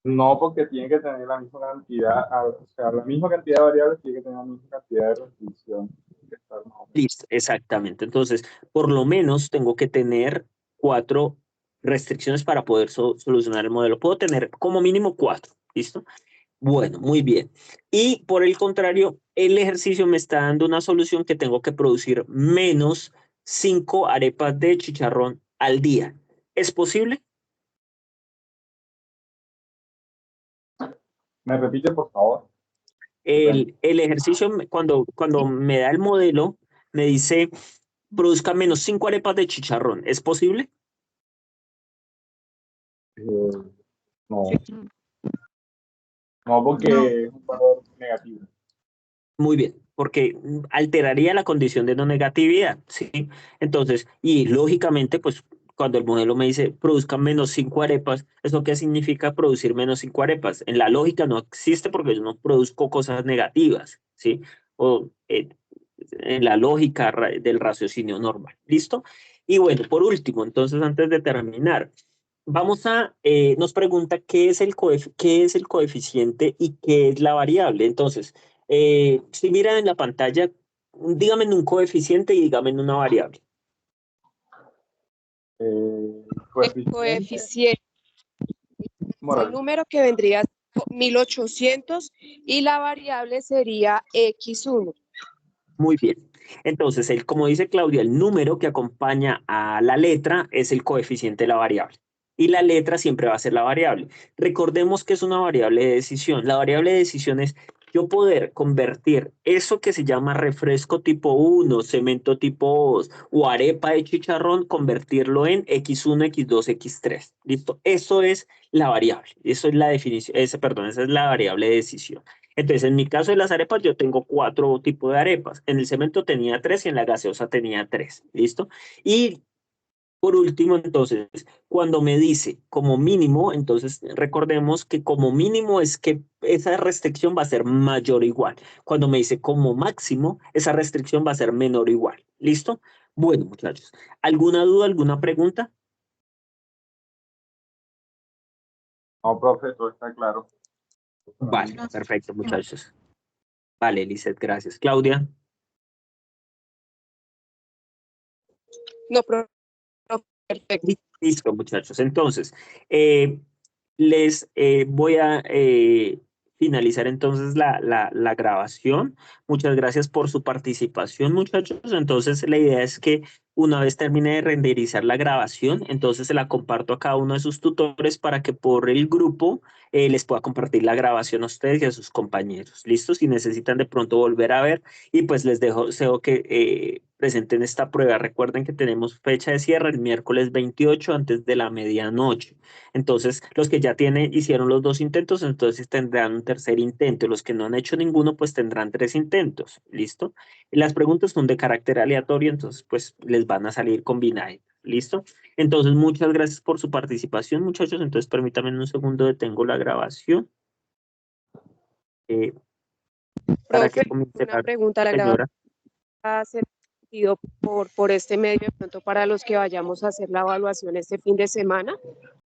No, porque tiene que tener la misma cantidad, o sea, la misma cantidad de variables tiene que tener la misma cantidad de restricción. Listo, exactamente. Entonces, por lo menos tengo que tener 4 restricciones para poder solucionar el modelo. Puedo tener como mínimo 4. ¿Listo? Bueno, muy bien. Y por el contrario, el ejercicio me está dando una solución que tengo que producir menos 5 arepas de chicharrón al día. ¿Es posible? ¿Me repite, por favor? El ejercicio, cuando me da el modelo, me dice produzca menos 5 arepas de chicharrón. ¿Es posible? No, no, No. porque es un valor negativo. Muy bien, porque alteraría la condición de no negatividad, ¿sí? Entonces, y lógicamente, pues cuando el modelo me dice produzca menos 5 arepas, ¿eso qué significa producir menos 5 arepas? En la lógica no existe porque yo no produzco cosas negativas, ¿sí? O en la lógica del raciocinio normal, ¿listo? Y bueno, por último, entonces antes de terminar, nos pregunta qué es el coeficiente y qué es la variable. Entonces, si miran en la pantalla, dígame en un coeficiente y dígame en una variable. Eh, El coeficiente coeficiente, el moral. número que vendría siendo 1800 y la variable sería X1. Muy bien. Entonces, como dice Claudia, el número que acompaña a la letra es el coeficiente de la variable. Y la letra siempre va a ser la variable. Recordemos que es una variable de decisión. La variable de decisión es yo poder convertir eso que se llama refresco tipo 1, cemento tipo 2 o arepa de chicharrón, convertirlo en X1, X2, X3. ¿Listo? Eso es la variable. Eso es la definición, esa es la variable de decisión. Entonces, en mi caso de las arepas, yo tengo 4 tipos de arepas. En el cemento tenía 3 y en la gaseosa tenía 3. ¿Listo? Y por último, entonces, cuando me dice como mínimo, entonces recordemos que como mínimo es que esa restricción va a ser mayor o igual. Cuando me dice como máximo, esa restricción va a ser menor o igual. ¿Listo? Bueno, muchachos, ¿alguna duda, alguna pregunta? No, profe, todo está claro. Para mí. Vale, perfecto, muchachos. Vale, Lizeth, gracias. Claudia. No, perfecto. Listo, muchachos. Entonces, les voy a finalizar entonces la grabación. Muchas gracias por su participación, muchachos. Entonces, la idea es que una vez termine de renderizar la grabación, entonces se la comparto a cada uno de sus tutores para que por el grupo les pueda compartir la grabación a ustedes y a sus compañeros. ¿Listo? Si necesitan de pronto volver a ver, y pues les deseo que presenten esta prueba. Recuerden que tenemos fecha de cierre el miércoles 28 antes de la medianoche. Entonces, los que ya hicieron los 2 intentos, entonces tendrán un tercer intento. Los que no han hecho ninguno, pues tendrán 3 intentos. ¿Listo? Las preguntas son de carácter aleatorio, entonces pues les van a salir combinadas. ¿Listo? Entonces, muchas gracias por su participación, muchachos. Entonces, permítanme un segundo, detengo la grabación. Para que Profe, comience una la pregunta, la señora. grabación va a ser transmitido por este medio de pronto para los que vayamos a hacer la evaluación este fin de semana.